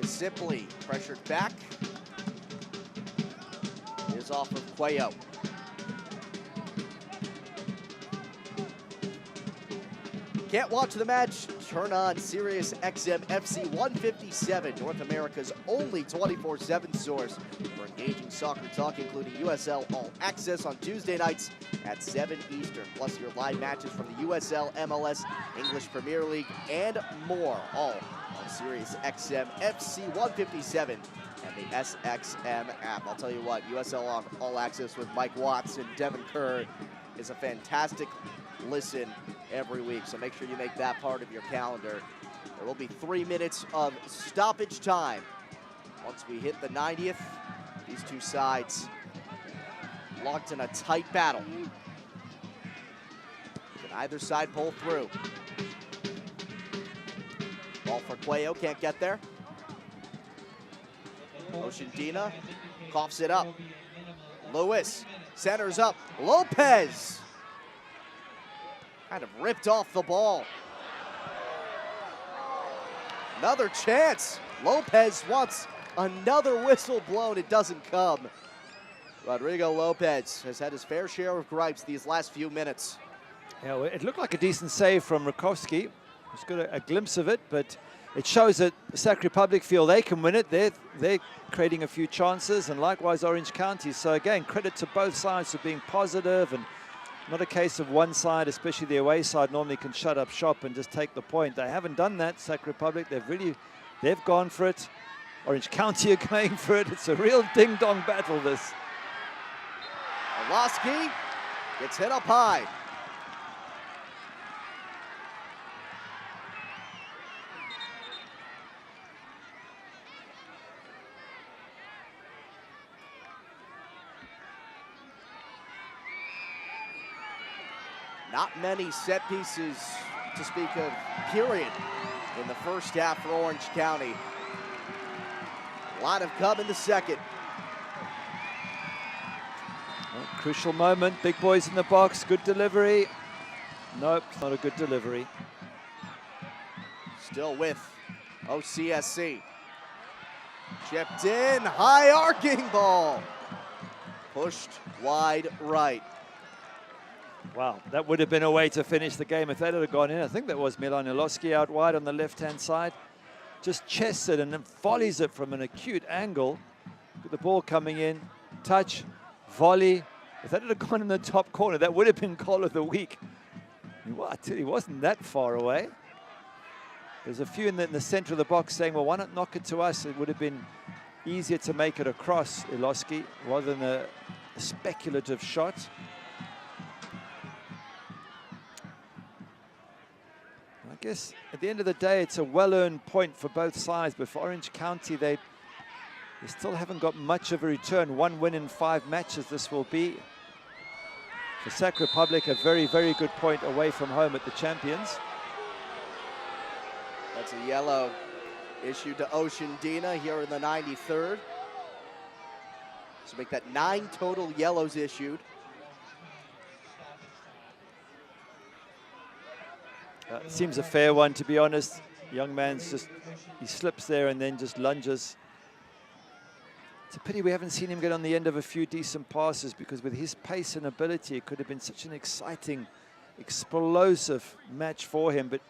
Simply pressured back. Is off of Cuello. Can't watch the match? Turn on Sirius XM FC 157, North America's only 24/7 source for engaging soccer talk, including USL All Access on Tuesday nights at 7 Eastern, plus your live matches from the USL, MLS, English Premier League, and more, all on Sirius XM FC 157 and the SXM app. I'll tell you what, USL All Access with Mike Watts and Devin Kerr is a fantastic listen every week, so make sure you make that part of your calendar. There will be 3 minutes of stoppage time. Once we hit the 90th, these two sides locked in a tight battle. Can either side pull through? Ball for Cuello, can't get there. Oshandina coughs it up. Lewis centers up. Lopez kind of ripped off the ball. Another chance. Lopez wants another whistle blown. It doesn't come. Rodrigo Lopez has had his fair share of gripes these last few minutes. Yeah, well, it looked like a decent save from Rakowski. Just got a glimpse of it, but it shows that Sac Republic feel they can win it. They're creating a few chances, and likewise Orange County. So again, credit to both sides for being positive, and not a case of one side, especially the away side, normally can shut up shop and just take the point. They haven't done that, Sac Republic. They've gone for it. Orange County are going for it. It's a real ding-dong battle, this. Orlowski gets hit up high. Not many set pieces to speak of, period, in the first half for Orange County. A lot have come in the second. Well, crucial moment, big boys in the box, good delivery. Nope, not a good delivery. Still with OCSC. Chipped in, high arcing ball. Pushed wide right. Wow, that would have been a way to finish the game if that had gone in. I think that was Milan Iloski out wide on the left-hand side. Just chests it and then volleys it from an acute angle. With the ball coming in, touch, volley. If that had gone in the top corner, that would have been goal of the week. Well, I tell you, it wasn't that far away. There's a few in the center of the box saying, well, why not knock it to us? It would have been easier to make it across Iloski rather than a speculative shot. I guess at the end of the day, it's a well-earned point for both sides, but for Orange County, they still haven't got much of a return. 1 win in 5 matches this will be. For Sac Republic, a very, very good point away from home at the champions. That's a yellow issued to Ocean Dina here in the 93rd. So make that 9 total yellows issued. Seems a fair one, to be honest. Young man's just, he slips there and then just lunges. It's a pity we haven't seen him get on the end of a few decent passes, because with his pace and ability, it could have been such an exciting, explosive match for him, but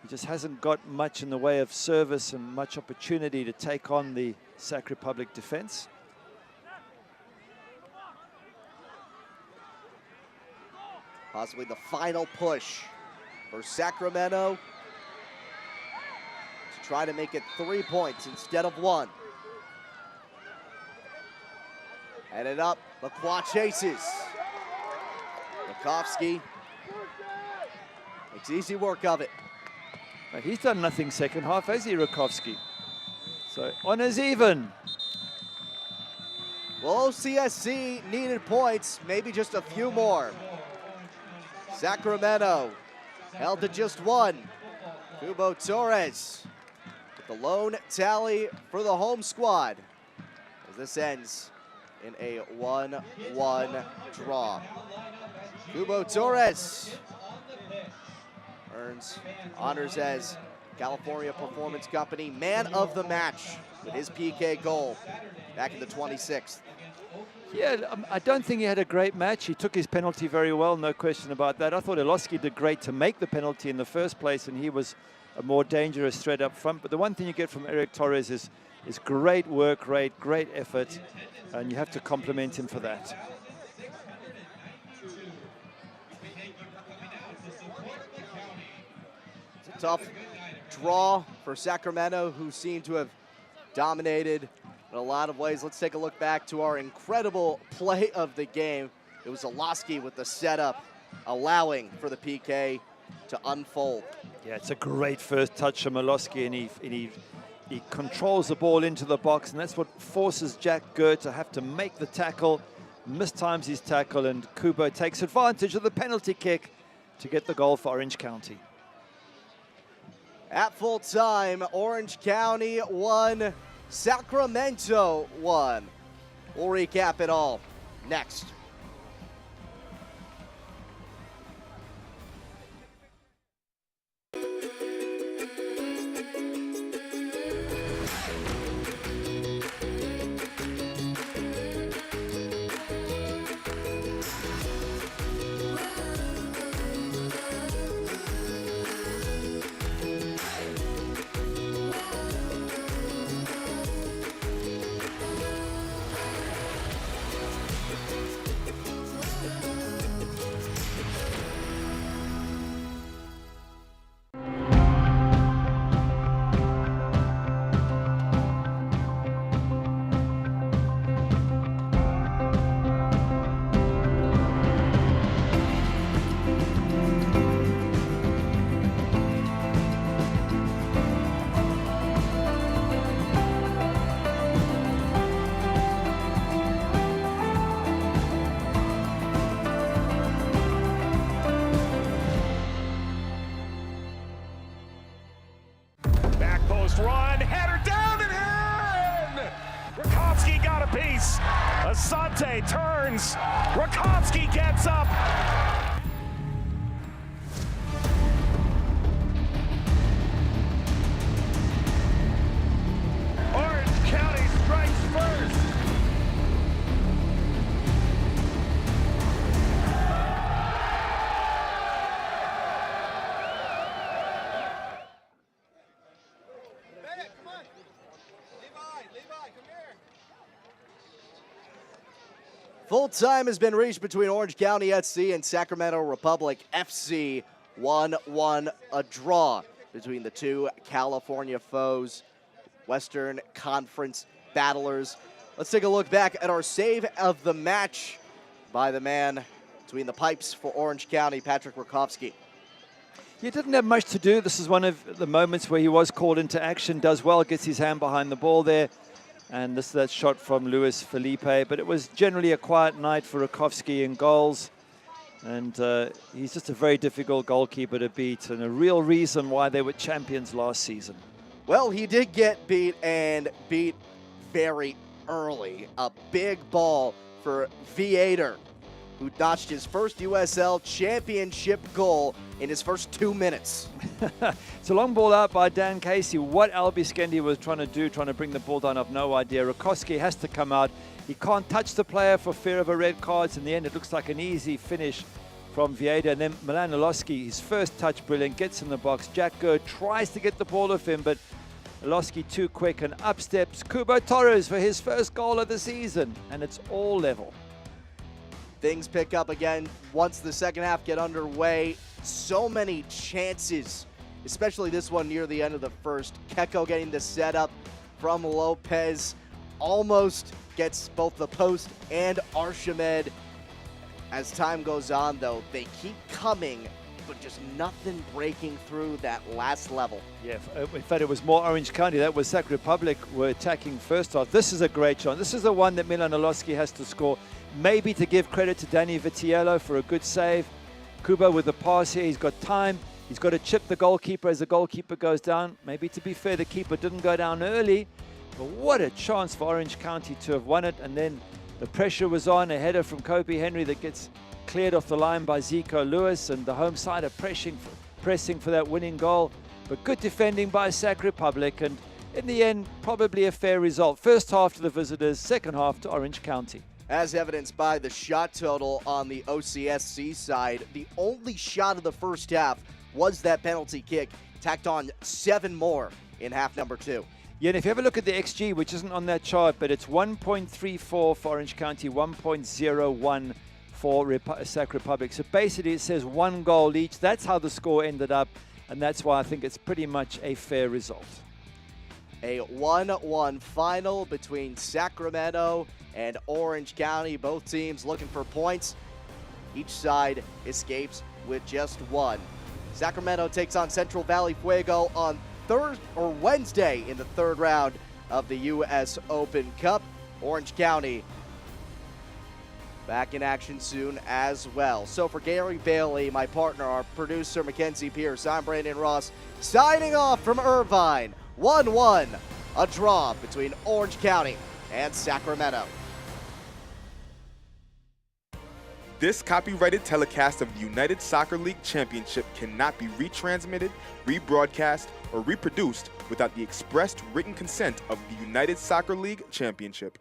he just hasn't got much in the way of service and much opportunity to take on the Sac Republic defense. Possibly the final push for Sacramento to try to make it 3 points instead of 1. Headed up, Lacroix chases. Rakowski makes easy work of it. He's done nothing second half, has he, Rakowski? So honors even. Well, OCSC needed points, maybe just a few more. Sacramento held to just 1. Kubo Torres with the lone tally for the home squad as this ends in a 1-1 draw. Kubo Torres earns honors as California Performance Company Man of the Match with his PK goal back in the 26th. Yeah, I don't think he had a great match. He took his penalty very well, no question about that. I thought Iloski did great to make the penalty in the first place, and he was a more dangerous threat up front. But the one thing you get from Eric Torres is great work rate, great effort, and you have to compliment him for that. It's a tough draw for Sacramento, who seem to have dominated in a lot of ways. Let's take a look back to our incredible play of the game. It was Iloski with the setup, allowing for the PK to unfold. Yeah, it's a great first touch from Iloski, and he controls the ball into the box, and that's what forces Jack Gurr to have to make the tackle, mistimes his tackle, and Kubo takes advantage of the penalty kick to get the goal for Orange County. At full time, Orange County 1, Sacramento 1. We'll recap it all next. Run, header down and in! Rakowski got a piece. Asante turns. Rakowski gets up. Full time has been reached between Orange County SC and Sacramento Republic FC. 1-1, a draw between the two California foes, Western Conference battlers. Let's take a look back at our save of the match by the man between the pipes for Orange County, Patrick Rakowski. He didn't have much to do. This is one of the moments where he was called into action, does well, gets his hand behind the ball there. And this is that shot from Luis Felipe. But it was generally a quiet night for Rakowski in goals. And he's just a very difficult goalkeeper to beat, and a real reason why they were champions last season. Well, he did get beat, and beat very early. A big ball for Viator, who notched his first USL championship goal in his first 2 minutes. It's a long ball out by Dan Casey. What Albiskendi was trying to do, trying to bring the ball down, I've no idea. Rakowski has to come out. He can't touch the player for fear of a red card. In the end, it looks like an easy finish from Vieda. And then Milan Oloski, his first touch, brilliant, gets in the box. Jack Gerd tries to get the ball off him, but Oloski too quick, and up steps Kubo Torres for his first goal of the season. And it's all level. Things pick up again once the second half get underway. So many chances, especially this one near the end of the first. Keko getting the setup from Lopez. Almost gets both the post and Archimed. As time goes on, though, they keep coming, but just nothing breaking through that last level. Yeah, in fact, it was more Orange County. That was Sac Republic were attacking first off. This is a great shot. This is the one that Milan Oloski has to score. Maybe to give credit to Danny Vitiello for a good save. Kubo with the pass here. He's got time. He's got to chip the goalkeeper as the goalkeeper goes down. Maybe to be fair, the keeper didn't go down early. But what a chance for Orange County to have won it. And then the pressure was on. A header from Kobe Henry that gets cleared off the line by Zico Lewis. And the home side are pressing for that winning goal. But good defending by Sac Republic. And in the end, probably a fair result. First half to the visitors, second half to Orange County. As evidenced by the shot total on the OCSC side, the only shot of the first half was that penalty kick, tacked on 7 more in half number 2. Yeah, and if you have a look at the XG, which isn't on that chart, but it's 1.34 for Orange County, 1.01 for Sac Republic. So basically it says 1 goal each. That's how the score ended up, and that's why I think it's pretty much a fair result. A 1-1 final between Sacramento and Orange County. Both teams looking for points. Each side escapes with just 1. Sacramento takes on Central Valley Fuego on Wednesday in the 3rd round of the U.S. Open Cup. Orange County back in action soon as well. So for Gary Bailey, my partner, our producer Mackenzie Pierce, I'm Brandon Ross, signing off from Irvine. 1-1, a draw between Orange County and Sacramento. This copyrighted telecast of the United Soccer League Championship cannot be retransmitted, rebroadcast, or reproduced without the expressed written consent of the United Soccer League Championship.